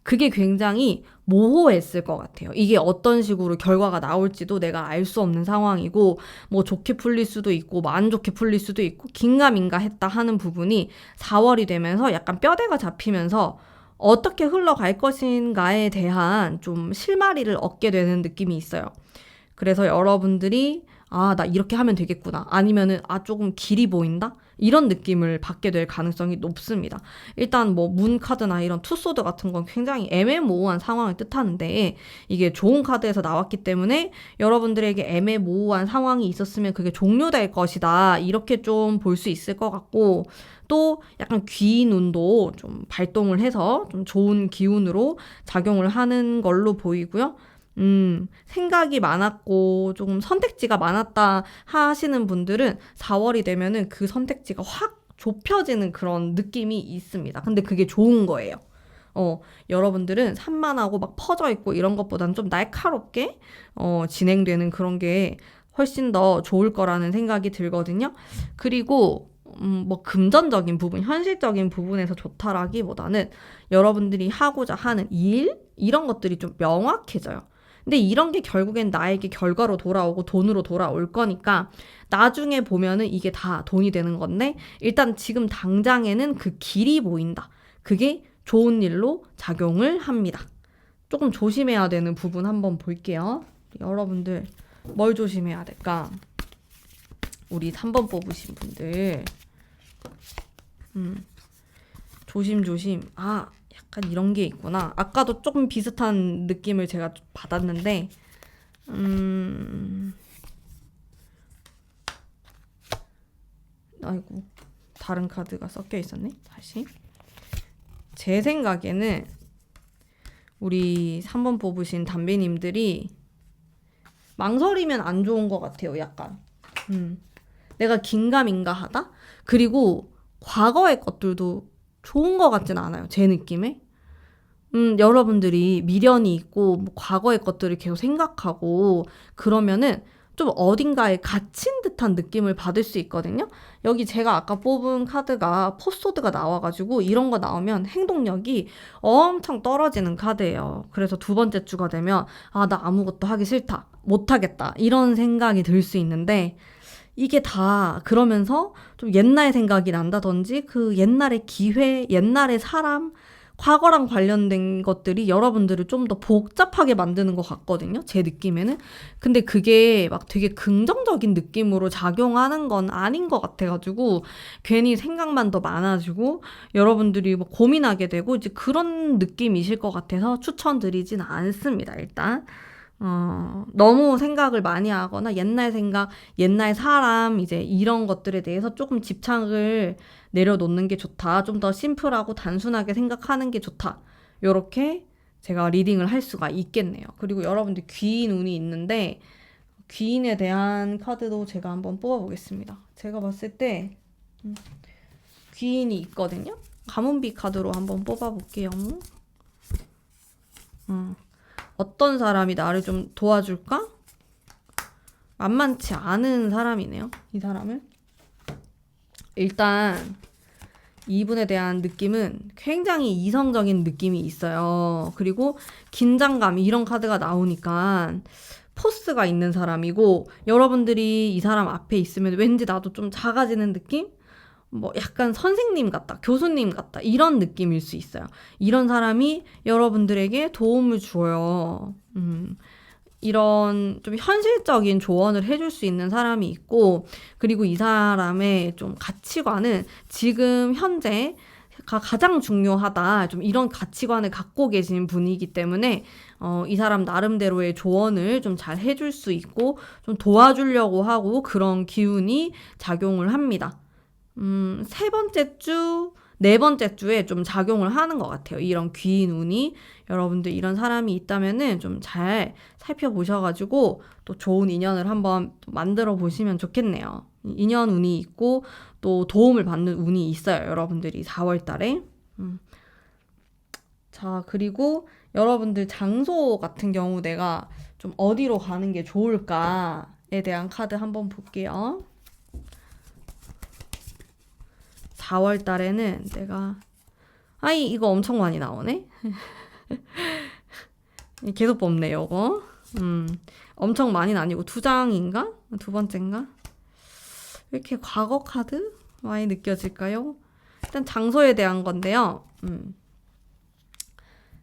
그게 굉장히 모호했을 것 같아요. 이게 어떤 식으로 결과가 나올지도 내가 알 수 없는 상황이고 뭐 좋게 풀릴 수도 있고 뭐 안 좋게 풀릴 수도 있고 긴가민가 했다 하는 부분이 4월이 되면서 약간 뼈대가 잡히면서 어떻게 흘러갈 것인가에 대한 좀 실마리를 얻게 되는 느낌이 있어요. 그래서 여러분들이 나 이렇게 하면 되겠구나. 아니면은 조금 길이 보인다? 이런 느낌을 받게 될 가능성이 높습니다. 일단 뭐 문 카드나 이런 투소드 같은 건 굉장히 애매모호한 상황을 뜻하는데 이게 좋은 카드에서 나왔기 때문에 여러분들에게 애매모호한 상황이 있었으면 그게 종료될 것이다. 이렇게 좀 볼 수 있을 것 같고 또 약간 귀눈도 좀 발동을 해서 좀 좋은 기운으로 작용을 하는 걸로 보이고요. 생각이 많았고 조금 선택지가 많았다 하시는 분들은 4월이 되면은 그 선택지가 확 좁혀지는 그런 느낌이 있습니다. 근데 그게 좋은 거예요. 여러분들은 산만하고 막 퍼져 있고 이런 것보다는 좀 날카롭게 진행되는 그런 게 훨씬 더 좋을 거라는 생각이 들거든요. 그리고 뭐 금전적인 부분, 현실적인 부분에서 좋다라기보다는 여러분들이 하고자 하는 일? 이런 것들이 좀 명확해져요. 근데 이런 게 결국엔 나에게 결과로 돌아오고 돈으로 돌아올 거니까 나중에 보면은 이게 다 돈이 되는 건데 일단 지금 당장에는 그 길이 보인다. 그게 좋은 일로 작용을 합니다. 조금 조심해야 되는 부분 한번 볼게요. 여러분들 뭘 조심해야 될까? 우리 3번 뽑으신 분들 조심조심. 약간 이런 게 있구나. 아까도 조금 비슷한 느낌을 제가 받았는데 아이고 다른 카드가 섞여 있었네. 다시 제 생각에는 우리 3번 뽑으신 담배님들이 망설이면 안 좋은 것 같아요. 약간 내가 긴가민가하다? 그리고 과거의 것들도 좋은 것 같진 않아요. 제 느낌에. 여러분들이 미련이 있고 뭐 과거의 것들을 계속 생각하고 그러면은 좀 어딘가에 갇힌 듯한 느낌을 받을 수 있거든요. 여기 제가 아까 뽑은 카드가 포소드가 나와가지고 이런 거 나오면 행동력이 엄청 떨어지는 카드예요. 그래서 두 번째 주가 되면 나 아무것도 하기 싫다. 못하겠다. 이런 생각이 들 수 있는데 이게 다 그러면서 좀 옛날 생각이 난다든지 그 옛날의 기회, 옛날의 사람, 과거랑 관련된 것들이 여러분들을 좀 더 복잡하게 만드는 것 같거든요. 제 느낌에는. 근데 그게 막 되게 긍정적인 느낌으로 작용하는 건 아닌 것 같아가지고 괜히 생각만 더 많아지고 여러분들이 뭐 고민하게 되고 이제 그런 느낌이실 것 같아서 추천드리진 않습니다. 일단. 너무 생각을 많이 하거나 옛날 생각, 옛날 사람, 이제 이런 것들에 대해서 조금 집착을 내려놓는 게 좋다. 좀 더 심플하고 단순하게 생각하는 게 좋다. 요렇게 제가 리딩을 할 수가 있겠네요. 그리고 여러분들 귀인 운이 있는데, 귀인에 대한 카드도 제가 한번 뽑아보겠습니다. 제가 봤을 때, 귀인이 있거든요? 가문비 카드로 한번 뽑아볼게요. 어떤 사람이 나를 좀 도와줄까? 만만치 않은 사람이네요. 이 사람은. 일단 이분에 대한 느낌은 굉장히 이성적인 느낌이 있어요. 그리고 긴장감 이런 카드가 나오니까 포스가 있는 사람이고 여러분들이 이 사람 앞에 있으면 왠지 나도 좀 작아지는 느낌? 뭐 약간 선생님 같다, 교수님 같다 이런 느낌일 수 있어요. 이런 사람이 여러분들에게 도움을 줘요. 이런 좀 현실적인 조언을 해줄 수 있는 사람이 있고 그리고 이 사람의 좀 가치관은 지금 현재 가장 중요하다. 좀 이런 가치관을 갖고 계신 분이기 때문에 이 사람 나름대로의 조언을 좀 잘 해줄 수 있고 좀 도와주려고 하고 그런 기운이 작용을 합니다. 세 번째 주, 네 번째 주에 좀 작용을 하는 것 같아요. 이런 귀인 운이. 여러분들 이런 사람이 있다면은 좀 잘 살펴보셔가지고 또 좋은 인연을 한번 만들어 보시면 좋겠네요. 인연 운이 있고 또 도움을 받는 운이 있어요. 여러분들이 4월 달에. 자, 그리고 여러분들 장소 같은 경우 내가 좀 어디로 가는 게 좋을까에 대한 카드 한번 볼게요. 4월 달에는 내가 이거 엄청 많이 나오네. 계속 뽑네 요거. 엄청 많이는 아니고 2장인가? 2번째인가? 왜 이렇게 과거 카드 많이 느껴질까요? 일단 장소에 대한 건데요.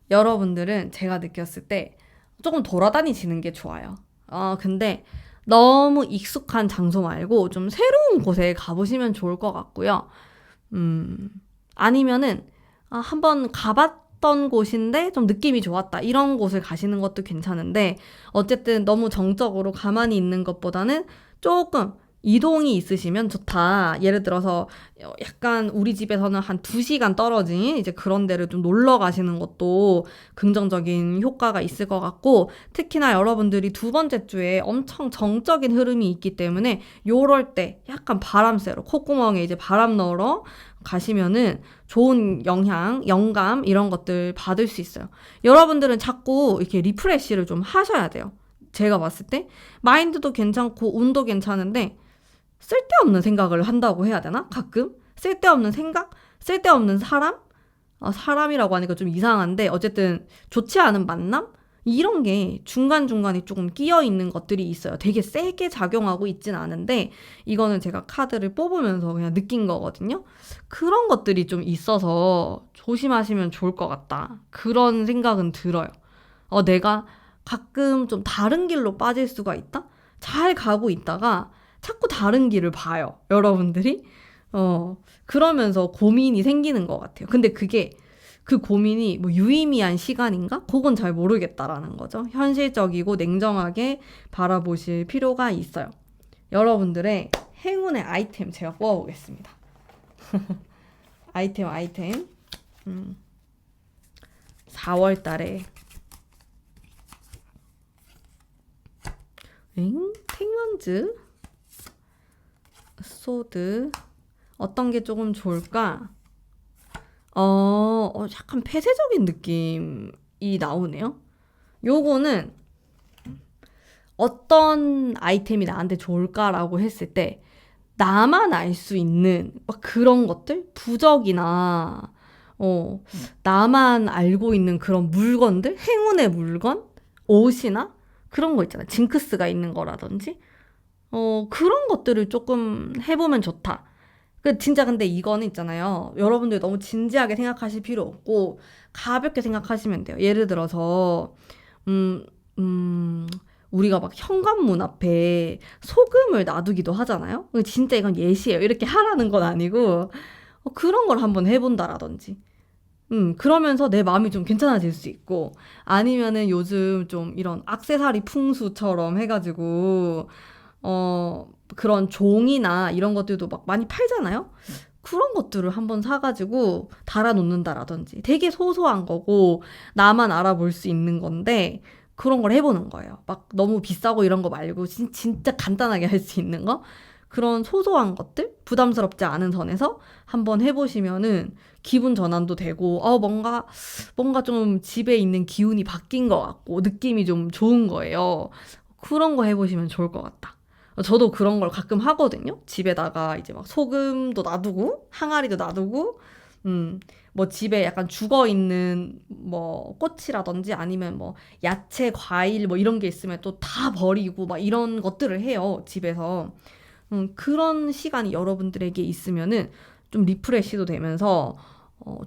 여러분들은 제가 느꼈을 때 조금 돌아다니시는 게 좋아요. 근데 너무 익숙한 장소 말고 좀 새로운 곳에 가보시면 좋을 것 같고요. 아니면은 한번 가봤던 곳인데 좀 느낌이 좋았다 이런 곳을 가시는 것도 괜찮은데 어쨌든 너무 정적으로 가만히 있는 것보다는 조금 이동이 있으시면 좋다. 예를 들어서 약간 우리 집에서는 한 2시간 떨어진 이제 그런 데를 좀 놀러 가시는 것도 긍정적인 효과가 있을 것 같고 특히나 여러분들이 2번째 주에 엄청 정적인 흐름이 있기 때문에 요럴 때 약간 바람 쐬러 콧구멍에 이제 바람 넣으러 가시면은 좋은 영향, 영감 이런 것들 받을 수 있어요. 여러분들은 자꾸 이렇게 리프레시를 좀 하셔야 돼요. 제가 봤을 때 마인드도 괜찮고 운도 괜찮은데 쓸데없는 생각을 한다고 해야 되나? 가끔? 쓸데없는 생각? 쓸데없는 사람? 사람이라고 하니까 좀 이상한데 어쨌든 좋지 않은 만남? 이런 게 중간중간에 조금 끼어있는 것들이 있어요. 되게 세게 작용하고 있진 않은데 이거는 제가 카드를 뽑으면서 그냥 느낀 거거든요. 그런 것들이 좀 있어서 조심하시면 좋을 것 같다. 그런 생각은 들어요. 내가 가끔 좀 다른 길로 빠질 수가 있다? 잘 가고 있다가 자꾸 다른 길을 봐요. 여러분들이. 그러면서 고민이 생기는 것 같아요. 근데 그 고민이 뭐 유의미한 시간인가? 그건 잘 모르겠다라는 거죠. 현실적이고 냉정하게 바라보실 필요가 있어요. 여러분들의 행운의 아이템 제가 뽑아보겠습니다. 아이템. 4월 달에 탱원즈 소드 어떤 게 조금 좋을까? 약간 폐쇄적인 느낌이 나오네요. 요거는 어떤 아이템이 나한테 좋을까라고 했을 때 나만 알 수 있는 막 그런 것들? 부적이나 나만 알고 있는 그런 물건들? 행운의 물건? 옷이나? 그런 거 있잖아요. 징크스가 있는 거라든지 그런 것들을 조금 해보면 좋다. 진짜 근데 이거는 있잖아요. 여러분들 너무 진지하게 생각하실 필요 없고 가볍게 생각하시면 돼요. 예를 들어서 우리가 막 현관문 앞에 소금을 놔두기도 하잖아요. 진짜 이건 예시예요. 이렇게 하라는 건 아니고 그런 걸 한번 해본다라든지 그러면서 내 마음이 좀 괜찮아질 수 있고, 아니면은 요즘 좀 이런 액세서리 풍수처럼 해가지고, 그런 종이나 이런 것들도 막 많이 팔잖아요? 그런 것들을 한번 사가지고 달아놓는다라든지 되게 소소한 거고 나만 알아볼 수 있는 건데 그런 걸 해보는 거예요. 막 너무 비싸고 이런 거 말고 진짜 간단하게 할 수 있는 거? 그런 소소한 것들? 부담스럽지 않은 선에서 한번 해보시면은 기분 전환도 되고, 뭔가 좀 집에 있는 기운이 바뀐 것 같고, 느낌이 좀 좋은 거예요. 그런 거 해보시면 좋을 것 같다. 저도 그런 걸 가끔 하거든요. 집에다가 이제 막 소금도 놔두고, 항아리도 놔두고, 뭐 집에 약간 죽어 있는 뭐 꽃이라든지 아니면 뭐 야채, 과일 뭐 이런 게 있으면 또 다 버리고 막 이런 것들을 해요. 집에서. 그런 시간이 여러분들에게 있으면은 좀 리프레시도 되면서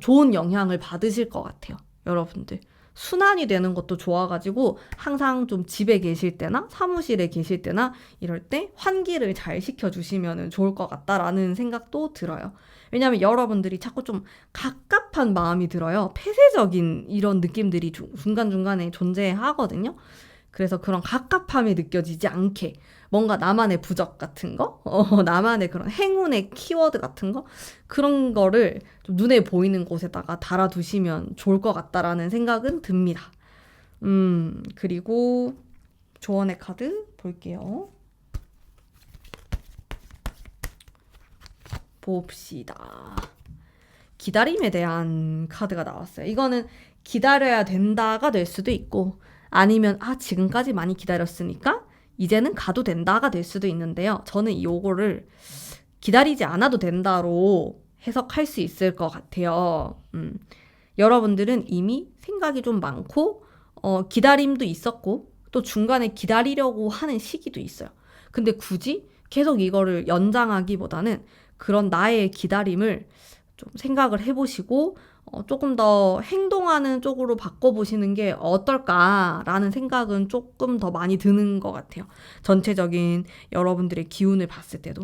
좋은 영향을 받으실 것 같아요. 여러분들. 순환이 되는 것도 좋아가지고 항상 좀 집에 계실 때나 사무실에 계실 때나 이럴 때 환기를 잘 시켜주시면 좋을 것 같다라는 생각도 들어요. 왜냐하면 여러분들이 자꾸 좀 갑갑한 마음이 들어요. 폐쇄적인 이런 느낌들이 중간중간에 존재하거든요. 그래서 그런 갑갑함이 느껴지지 않게 뭔가 나만의 부적 같은 거, 나만의 그런 행운의 키워드 같은 거, 그런 거를 좀 눈에 보이는 곳에다가 달아두시면 좋을 것 같다라는 생각은 듭니다. 그리고 조언의 카드 볼게요. 봅시다. 기다림에 대한 카드가 나왔어요. 이거는 기다려야 된다가 될 수도 있고, 아니면 지금까지 많이 기다렸으니까 이제는 가도 된다가 될 수도 있는데요. 저는 요거를 기다리지 않아도 된다로 해석할 수 있을 것 같아요. 여러분들은 이미 생각이 좀 많고 기다림도 있었고 또 중간에 기다리려고 하는 시기도 있어요. 근데 굳이 계속 이거를 연장하기보다는 그런 나의 기다림을 좀 생각을 해보시고 조금 더 행동하는 쪽으로 바꿔보시는 게 어떨까라는 생각은 조금 더 많이 드는 것 같아요. 전체적인 여러분들의 기운을 봤을 때도.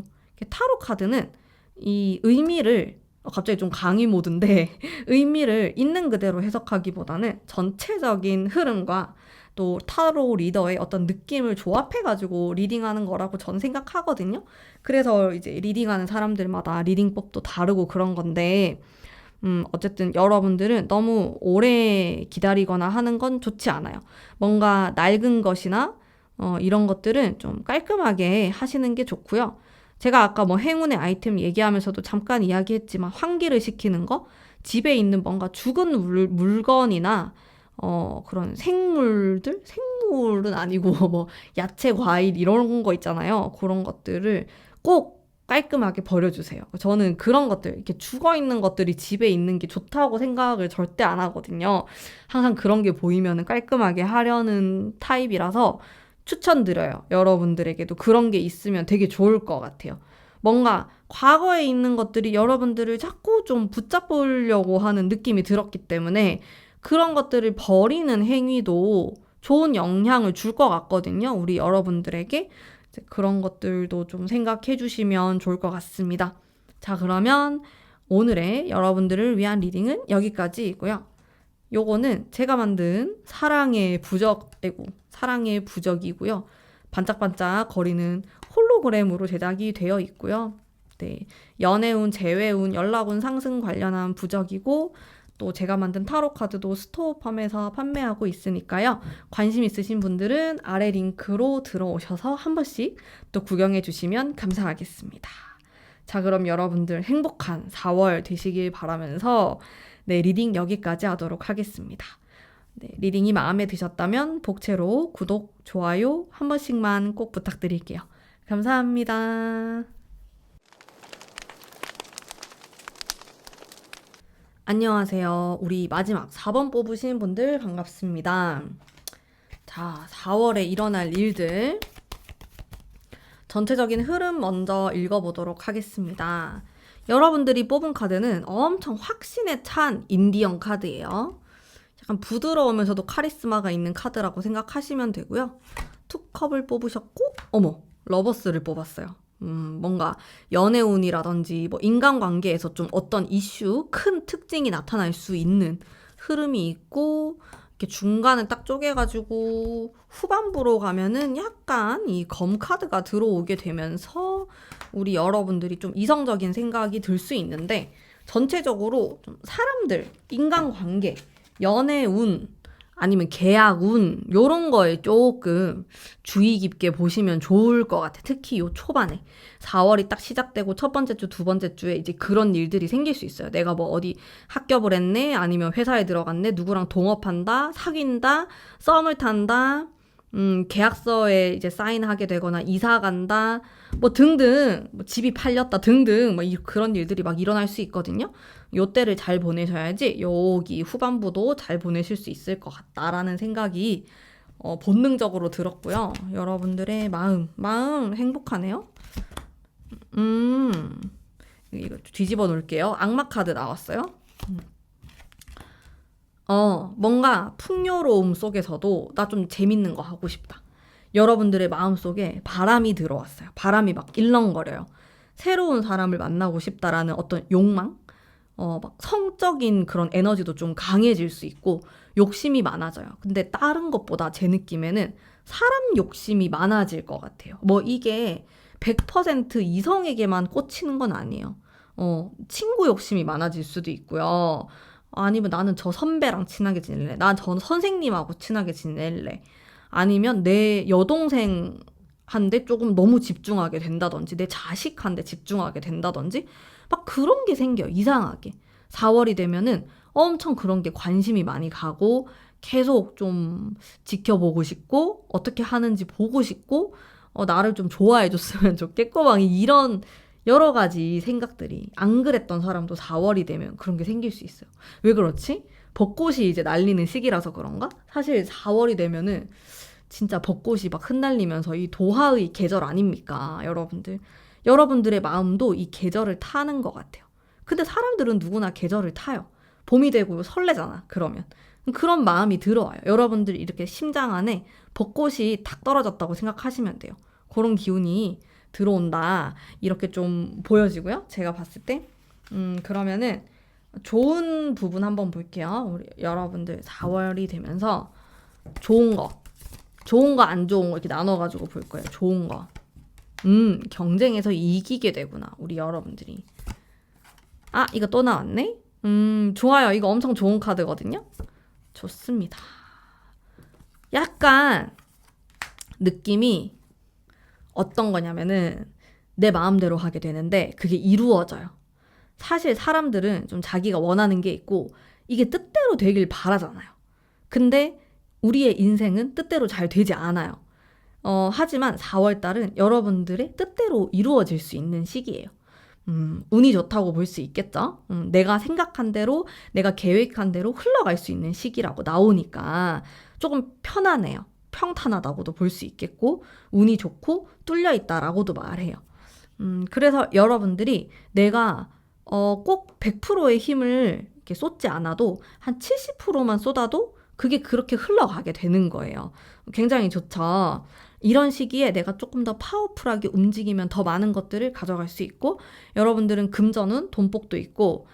타로 카드는 이 의미를 갑자기 좀 강의 모드인데 의미를 있는 그대로 해석하기보다는 전체적인 흐름과 또 타로 리더의 어떤 느낌을 조합해가지고 리딩하는 거라고 저는 생각하거든요. 그래서 이제 리딩하는 사람들마다 리딩법도 다르고 그런 건데 어쨌든 여러분들은 너무 오래 기다리거나 하는 건 좋지 않아요. 뭔가 낡은 것이나 이런 것들은 좀 깔끔하게 하시는 게 좋고요. 제가 아까 뭐 행운의 아이템 얘기하면서도 잠깐 이야기했지만 환기를 시키는 거, 집에 있는 뭔가 죽은 물건이나 그런 생물은 아니고 뭐 야채, 과일 이런 거 있잖아요. 그런 것들을 꼭 깔끔하게 버려주세요. 저는 그런 것들, 이렇게 죽어있는 것들이 집에 있는 게 좋다고 생각을 절대 안 하거든요. 항상 그런 게 보이면 깔끔하게 하려는 타입이라서 추천드려요. 여러분들에게도 그런 게 있으면 되게 좋을 것 같아요. 뭔가 과거에 있는 것들이 여러분들을 자꾸 좀 붙잡으려고 하는 느낌이 들었기 때문에 그런 것들을 버리는 행위도 좋은 영향을 줄 것 같거든요. 우리 여러분들에게. 그런 것들도 좀 생각해 주시면 좋을 것 같습니다. 자, 그러면 오늘의 여러분들을 위한 리딩은 여기까지이고요. 요거는 제가 만든 사랑의 부적이고요. 반짝반짝 거리는 홀로그램으로 제작이 되어 있고요. 네, 연애운, 재회운, 연락운 상승 관련한 부적이고 또 제가 만든 타로 카드도 스토어팜에서 판매하고 있으니까요. 관심 있으신 분들은 아래 링크로 들어오셔서 한 번씩 또 구경해 주시면 감사하겠습니다. 자, 그럼 여러분들 행복한 4월 되시길 바라면서 리딩 여기까지 하도록 하겠습니다. 리딩이 마음에 드셨다면 복채로 구독, 좋아요 한 번씩만 꼭 부탁드릴게요. 감사합니다. 안녕하세요. 우리 마지막 4번 뽑으신 분들 반갑습니다. 자, 4월에 일어날 일들. 전체적인 흐름 먼저 읽어보도록 하겠습니다. 여러분들이 뽑은 카드는 엄청 확신에 찬 인디언 카드예요. 약간 부드러우면서도 카리스마가 있는 카드라고 생각하시면 되고요. 투컵을 뽑으셨고, 러버스를 뽑았어요. 뭔가 연애운이라든지 뭐 인간관계에서 좀 어떤 이슈, 큰 특징이 나타날 수 있는 흐름이 있고, 이렇게 중간에 딱 쪼개가지고 후반부로 가면은 약간 이 검 카드가 들어오게 되면서 우리 여러분들이 좀 이성적인 생각이 들 수 있는데, 전체적으로 좀 사람들, 인간관계, 연애운, 아니면 계약운 요런 거에 조금 주의 깊게 보시면 좋을 것 같아. 특히 요 초반에 4월이 딱 시작되고 첫 번째 주, 두 번째 주에 이제 그런 일들이 생길 수 있어요. 내가 뭐 어디 합격을 했네, 아니면 회사에 들어갔네, 누구랑 동업한다, 사귄다, 썸을 탄다, 계약서에 이제 사인하게 되거나 이사 간다, 뭐 등등, 뭐 집이 팔렸다 등등, 뭐 그런 일들이 막 일어날 수 있거든요. 요 때를 잘 보내셔야지 여기 후반부도 잘 보내실 수 있을 것 같다라는 생각이 본능적으로 들었고요. 여러분들의 마음 행복하네요. 이거 뒤집어 놓을게요. 악마 카드 나왔어요. 뭔가 풍요로움 속에서도 나 좀 재밌는 거 하고 싶다. 여러분들의 마음속에 바람이 들어왔어요. 바람이 막 일렁거려요. 새로운 사람을 만나고 싶다라는 어떤 욕망? 막 성적인 그런 에너지도 좀 강해질 수 있고 욕심이 많아져요. 근데 다른 것보다 제 느낌에는 사람 욕심이 많아질 것 같아요. 뭐 이게 100% 이성에게만 꽂히는 건 아니에요. 친구 욕심이 많아질 수도 있고요. 아니면 나는 저 선배랑 친하게 지낼래. 난 저 선생님하고 친하게 지낼래. 아니면 내 여동생한테 조금 너무 집중하게 된다든지, 내 자식한테 집중하게 된다든지, 막 그런 게 생겨요. 이상하게. 4월이 되면은 엄청 그런 게 관심이 많이 가고, 계속 좀 지켜보고 싶고, 어떻게 하는지 보고 싶고, 나를 좀 좋아해 줬으면 좋겠고, 막 이런 여러 가지 생각들이, 안 그랬던 사람도 4월이 되면 그런 게 생길 수 있어요. 왜 그렇지? 벚꽃이 이제 날리는 시기라서 그런가? 사실 4월이 되면은 진짜 벚꽃이 막 흩날리면서 이 도하의 계절 아닙니까, 여러분들? 여러분들의 마음도 이 계절을 타는 것 같아요. 근데 사람들은 누구나 계절을 타요. 봄이 되고 설레잖아, 그러면. 그런 마음이 들어와요. 여러분들 이렇게 심장 안에 벚꽃이 탁 떨어졌다고 생각하시면 돼요. 그런 기운이 들어온다. 이렇게 좀 보여지고요. 제가 봤을 때. 그러면은 좋은 부분 한번 볼게요. 우리 여러분들 4월이 되면서 좋은 거, 안 좋은 거 이렇게 나눠가지고 볼 거예요. 좋은 거. 경쟁에서 이기게 되구나, 우리 여러분들이. 아, 이거 또 나왔네? 좋아요. 이거 엄청 좋은 카드거든요? 좋습니다. 약간 느낌이 어떤 거냐면은 내 마음대로 하게 되는데 그게 이루어져요. 사실 사람들은 좀 자기가 원하는 게 있고 이게 뜻대로 되길 바라잖아요. 근데 우리의 인생은 뜻대로 잘 되지 않아요. 하지만 4월달은 여러분들의 뜻대로 이루어질 수 있는 시기예요. 운이 좋다고 볼 수 있겠죠? 내가 생각한 대로, 내가 계획한 대로 흘러갈 수 있는 시기라고 나오니까 조금 편하네요. 평탄하다고도 볼 수 있겠고, 운이 좋고 뚫려 있다라고도 말해요. 그래서 여러분들이 내가 꼭 100%의 힘을 이렇게 쏟지 않아도 한 70%만 쏟아도 그게 그렇게 흘러가게 되는 거예요. 굉장히 좋죠. 이런 시기에 내가 조금 더 파워풀하게 움직이면 더 많은 것들을 가져갈 수 있고, 여러분들은 금전운, 돈복도 있고,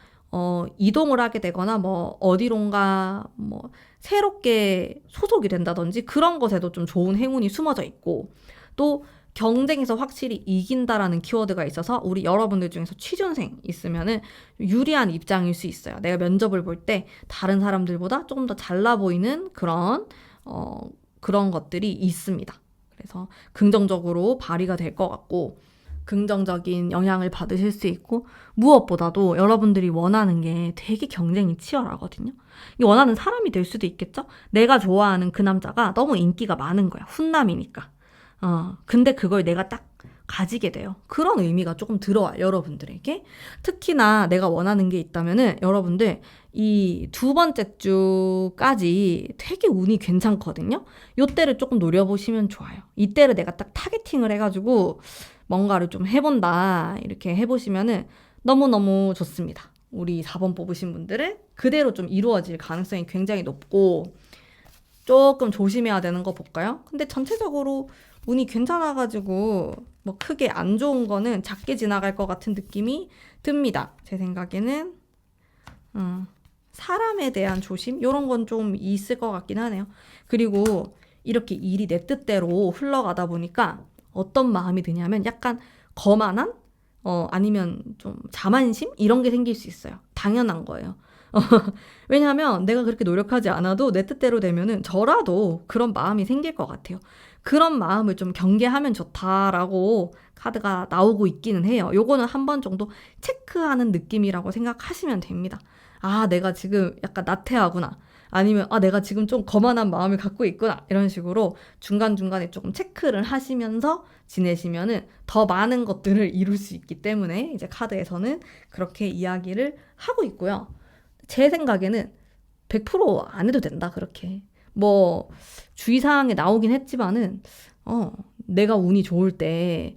이동을 하게 되거나 뭐 어디론가 뭐 새롭게 소속이 된다든지 그런 것에도 좀 좋은 행운이 숨어져 있고, 또 경쟁에서 확실히 이긴다라는 키워드가 있어서 우리 여러분들 중에서 취준생 있으면은 유리한 입장일 수 있어요. 내가 면접을 볼 때 다른 사람들보다 조금 더 잘나 보이는 그런 것들이 있습니다. 그래서 긍정적으로 발휘가 될 것 같고, 긍정적인 영향을 받으실 수 있고, 무엇보다도 여러분들이 원하는 게 되게 경쟁이 치열하거든요. 이 원하는 사람이 될 수도 있겠죠? 내가 좋아하는 그 남자가 너무 인기가 많은 거야. 훈남이니까. 근데 그걸 내가 딱 가지게 돼요. 그런 의미가 조금 들어와요, 여러분들에게. 특히나 내가 원하는 게 있다면은 여러분들 이 두 번째 주까지 되게 운이 괜찮거든요. 요때를 조금 노려보시면 좋아요. 이때를 내가 딱 타겟팅을 해가지고 뭔가를 좀 해본다, 이렇게 해보시면은 너무너무 좋습니다. 우리 4번 뽑으신 분들은 그대로 좀 이루어질 가능성이 굉장히 높고, 조금 조심해야 되는 거 볼까요? 근데 전체적으로 운이 괜찮아가지고 뭐 크게 안 좋은 거는 작게 지나갈 것 같은 느낌이 듭니다. 제 생각에는 사람에 대한 조심 이런 건 좀 있을 것 같긴 하네요. 그리고 이렇게 일이 내 뜻대로 흘러가다 보니까 어떤 마음이 드냐면 약간 거만한 아니면 좀 자만심 이런 게 생길 수 있어요. 당연한 거예요. 왜냐하면 내가 그렇게 노력하지 않아도 내 뜻대로 되면은 저라도 그런 마음이 생길 것 같아요. 그런 마음을 좀 경계하면 좋다라고 카드가 나오고 있기는 해요. 요거는 한 번 정도 체크하는 느낌이라고 생각하시면 됩니다. 아, 내가 지금 약간 나태하구나. 아니면 내가 지금 좀 거만한 마음을 갖고 있구나. 이런 식으로 중간중간에 조금 체크를 하시면서 지내시면은 더 많은 것들을 이룰 수 있기 때문에 이제 카드에서는 그렇게 이야기를 하고 있고요. 제 생각에는 100%안 해도 된다, 그렇게. 뭐, 주의사항에 나오긴 했지만은, 내가 운이 좋을 때,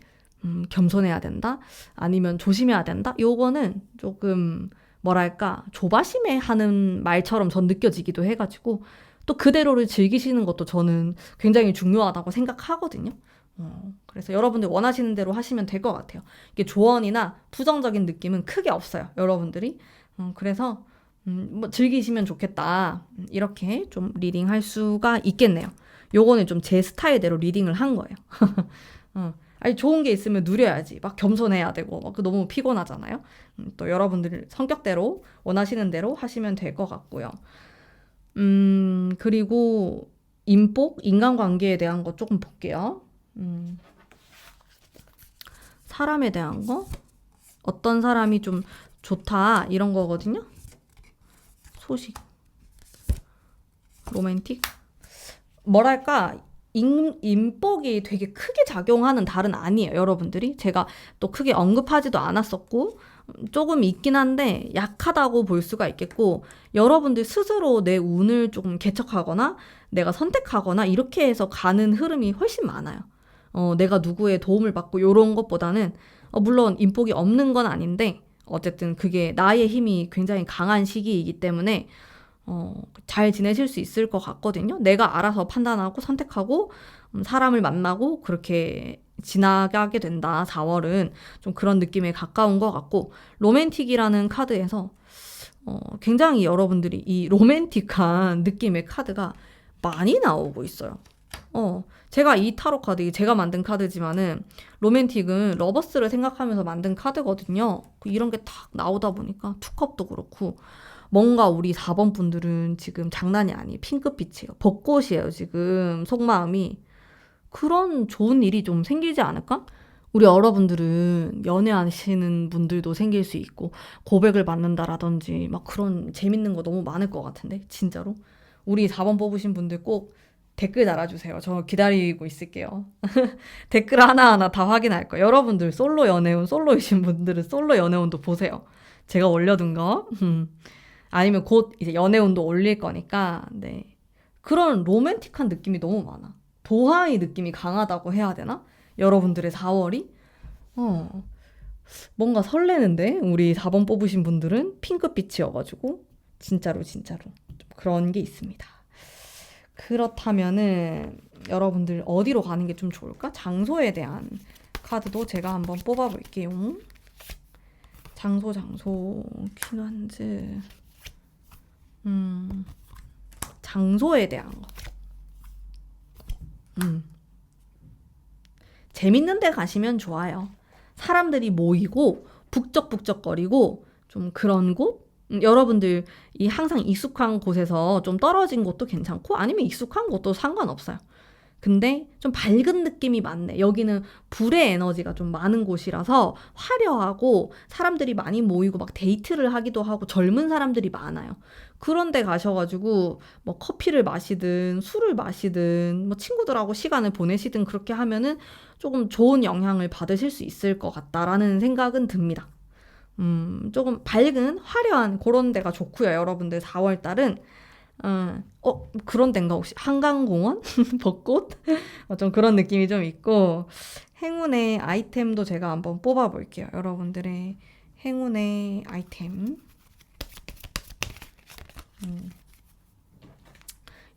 겸손해야 된다? 아니면 조심해야 된다? 요거는 조금, 뭐랄까, 조바심에 하는 말처럼 전 느껴지기도 해가지고, 또 그대로를 즐기시는 것도 저는 굉장히 중요하다고 생각하거든요. 그래서 여러분들 원하시는 대로 하시면 될 것 같아요. 이게 조언이나 부정적인 느낌은 크게 없어요, 여러분들이. 그래서, 뭐 즐기시면 좋겠다. 이렇게 좀 리딩할 수가 있겠네요. 요거는 좀 제 스타일대로 리딩을 한 거예요. 아니 좋은 게 있으면 누려야지. 막 겸손해야 되고 막 너무 피곤하잖아요. 또 여러분들 성격대로 원하시는 대로 하시면 될 것 같고요. 그리고 인간관계에 대한 거 조금 볼게요. 사람에 대한 거? 어떤 사람이 좀 좋다 이런 거거든요. 소식, 로맨틱? 뭐랄까, 인복이 되게 크게 작용하는 달은 아니에요, 여러분들이. 제가 또 크게 언급하지도 않았었고, 조금 있긴 한데 약하다고 볼 수가 있겠고, 여러분들 스스로 내 운을 조금 개척하거나 내가 선택하거나 이렇게 해서 가는 흐름이 훨씬 많아요. 내가 누구의 도움을 받고 이런 것보다는 물론 인복이 없는 건 아닌데 어쨌든 그게 나의 힘이 굉장히 강한 시기이기 때문에 잘 지내실 수 있을 것 같거든요. 내가 알아서 판단하고 선택하고 사람을 만나고 그렇게 지나가게 된다. 4월은 좀 그런 느낌에 가까운 것 같고, 로맨틱이라는 카드에서 굉장히 여러분들이 이 로맨틱한 느낌의 카드가 많이 나오고 있어요. 제가 이 타로 카드, 제가 만든 카드지만은 로맨틱은 러버스를 생각하면서 만든 카드거든요. 이런 게 탁 나오다 보니까 투컵도 그렇고 뭔가 우리 4번 분들은 지금 장난이 아니에요. 핑크빛이에요. 벚꽃이에요, 지금 속마음이. 그런 좋은 일이 좀 생기지 않을까? 우리 여러분들은 연애하시는 분들도 생길 수 있고 고백을 받는다라든지 막 그런 재밌는 거 너무 많을 것 같은데 진짜로 우리 4번 뽑으신 분들 꼭 댓글 달아주세요. 저 기다리고 있을게요. 댓글 하나하나 다 확인할 거예요. 여러분들 솔로 연애운 솔로이신 분들은 솔로 연애운도 보세요. 제가 올려둔 거. 아니면 곧 이제 연애운도 올릴 거니까, 네. 그런 로맨틱한 느낌이 너무 많아. 도하의 느낌이 강하다고 해야 되나? 여러분들의 4월이? 뭔가 설레는데? 우리 4번 뽑으신 분들은 핑크빛이어가지고, 진짜로, 진짜로. 좀 그런 게 있습니다. 그렇다면은, 여러분들 어디로 가는 게 좀 좋을까? 장소에 대한 카드도 제가 한번 뽑아볼게요. 장소, 퀴난즈. 장소에 대한 거. 재밌는 데 가시면 좋아요. 사람들이 모이고 북적북적거리고 좀 그런 곳? 여러분들 이 항상 익숙한 곳에서 좀 떨어진 곳도 괜찮고 아니면 익숙한 곳도 상관없어요. 근데 좀 밝은 느낌이 많네. 여기는 불의 에너지가 좀 많은 곳이라서 화려하고 사람들이 많이 모이고 막 데이트를 하기도 하고 젊은 사람들이 많아요. 그런 데 가셔가지고 뭐 커피를 마시든 술을 마시든 뭐 친구들하고 시간을 보내시든 그렇게 하면은 조금 좋은 영향을 받으실 수 있을 것 같다라는 생각은 듭니다. 조금 밝은 화려한 그런 데가 좋고요. 여러분들 4월 달은 그런 데인가 혹시? 한강공원? 벚꽃? 좀 그런 느낌이 좀 있고, 행운의 아이템도 제가 한번 뽑아볼게요. 여러분들의 행운의 아이템.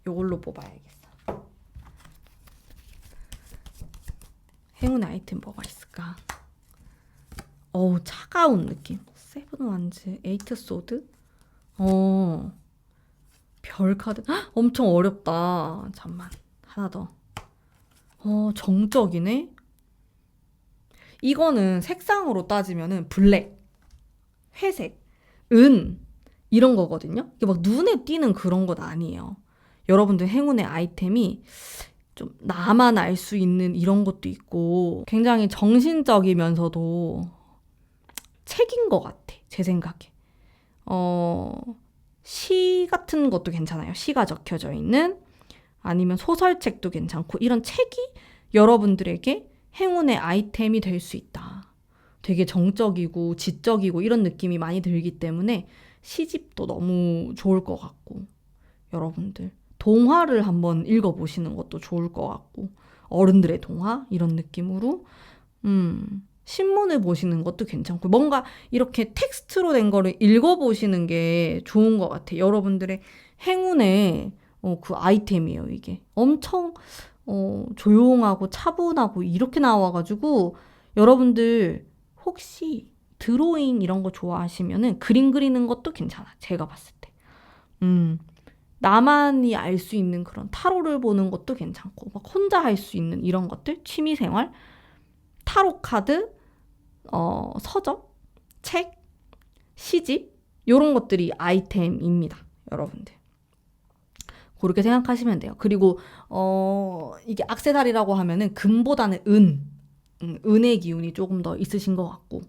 요걸로 뽑아야겠어. 행운의 아이템 뭐가 있을까? 어우, 차가운 느낌. 세븐 완즈, 에이트 소드. 별 카드. 헉, 엄청 어렵다. 잠만. 하나 더. 정적이네. 이거는 색상으로 따지면은 블랙, 회색, 은 이런 거거든요. 이게 막 눈에 띄는 그런 건 아니에요. 여러분들 행운의 아이템이 좀 나만 알 수 있는 이런 것도 있고 굉장히 정신적이면서도 책인 것 같아. 제 생각에. 시 같은 것도 괜찮아요. 시가 적혀져 있는 아니면 소설책도 괜찮고 이런 책이 여러분들에게 행운의 아이템이 될 수 있다. 되게 정적이고 지적이고 이런 느낌이 많이 들기 때문에 시집도 너무 좋을 것 같고 여러분들 동화를 한번 읽어보시는 것도 좋을 것 같고 어른들의 동화 이런 느낌으로 신문을 보시는 것도 괜찮고 뭔가 이렇게 텍스트로 된 거를 읽어보시는 게 좋은 것 같아요. 여러분들의 행운의 그 아이템이에요. 이게 엄청 조용하고 차분하고 이렇게 나와가지고 여러분들 혹시 드로잉 이런 거 좋아하시면은 그림 그리는 것도 괜찮아. 제가 봤을 때. 나만이 알 수 있는 그런 타로를 보는 것도 괜찮고 막 혼자 할 수 있는 이런 것들 취미생활 타로 카드 서적 책 시집 이런 것들이 아이템입니다. 여러분들 그렇게 생각하시면 돼요. 그리고 이게 액세서리라고 하면은 금보다는 은의 기운이 조금 더 있으신 것 같고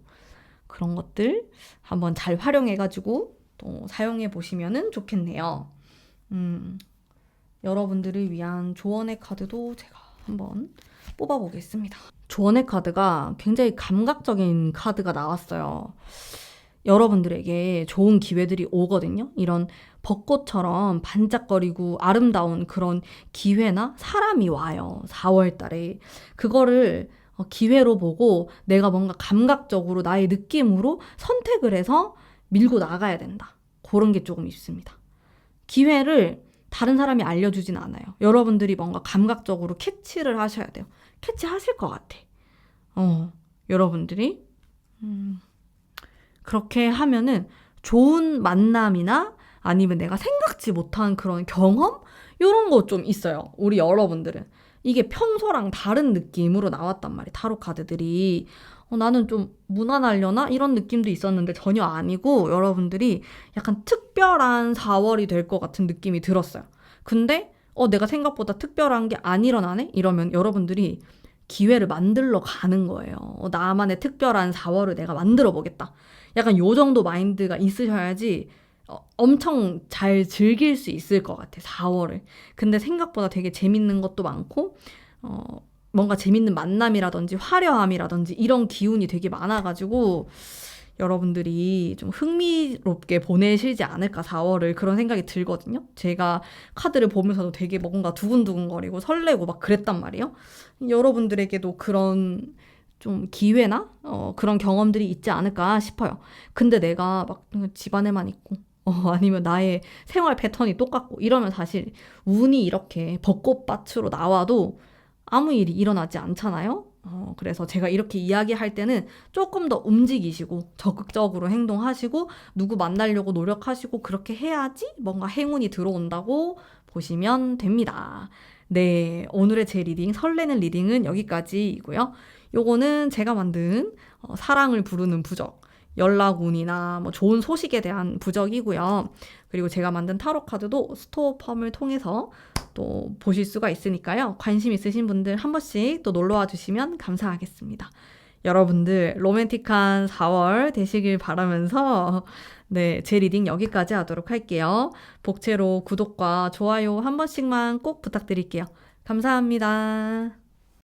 그런 것들 한번 잘 활용해가지고 또 사용해 보시면은 좋겠네요. 여러분들을 위한 조언의 카드도 제가 한번 뽑아보겠습니다. 조언의 카드가 굉장히 감각적인 카드가 나왔어요. 여러분들에게 좋은 기회들이 오거든요. 이런 벚꽃처럼 반짝거리고 아름다운 그런 기회나 사람이 와요. 4월 달에. 그거를 기회로 보고 내가 뭔가 감각적으로 나의 느낌으로 선택을 해서 밀고 나가야 된다. 그런 게 조금 있습니다. 기회를 다른 사람이 알려주진 않아요. 여러분들이 뭔가 감각적으로 캐치를 하셔야 돼요. 캐치하실 것 같아. 여러분들이 그렇게 하면은 좋은 만남이나 아니면 내가 생각지 못한 그런 경험? 이런 거 좀 있어요. 우리 여러분들은. 이게 평소랑 다른 느낌으로 나왔단 말이에요. 타로 카드들이. 나는 좀 무난하려나? 이런 느낌도 있었는데 전혀 아니고 여러분들이 약간 특별한 4월이 될 것 같은 느낌이 들었어요. 근데 내가 생각보다 특별한 게 안 일어나네? 이러면 여러분들이 기회를 만들러 가는 거예요. 나만의 특별한 4월을 내가 만들어 보겠다. 약간 요 정도 마인드가 있으셔야지 엄청 잘 즐길 수 있을 것 같아, 4월을. 근데 생각보다 되게 재밌는 것도 많고 뭔가 재밌는 만남이라든지 화려함이라든지 이런 기운이 되게 많아가지고 여러분들이 좀 흥미롭게 보내시지 않을까 4월을 그런 생각이 들거든요. 제가 카드를 보면서도 되게 뭔가 두근두근거리고 설레고 막 그랬단 말이에요. 여러분들에게도 그런 좀 기회나 그런 경험들이 있지 않을까 싶어요. 근데 내가 막 집안에만 있고 아니면 나의 생활 패턴이 똑같고 이러면 사실 운이 이렇게 벚꽃밭으로 나와도 아무 일이 일어나지 않잖아요. 그래서 제가 이렇게 이야기할 때는 조금 더 움직이시고 적극적으로 행동하시고 누구 만나려고 노력하시고 그렇게 해야지 뭔가 행운이 들어온다고 보시면 됩니다. 네, 오늘의 제 리딩, 설레는 리딩은 여기까지이고요. 요거는 제가 만든 사랑을 부르는 부적, 연락운이나 뭐 좋은 소식에 대한 부적이고요. 그리고 제가 만든 타로 카드도 스토어펌을 통해서 또 보실 수가 있으니까요. 관심 있으신 분들 한 번씩 또 놀러와 주시면 감사하겠습니다. 여러분들 로맨틱한 4월 되시길 바라면서 네, 제 리딩 여기까지 하도록 할게요. 복채로 구독과 좋아요 한 번씩만 꼭 부탁드릴게요. 감사합니다.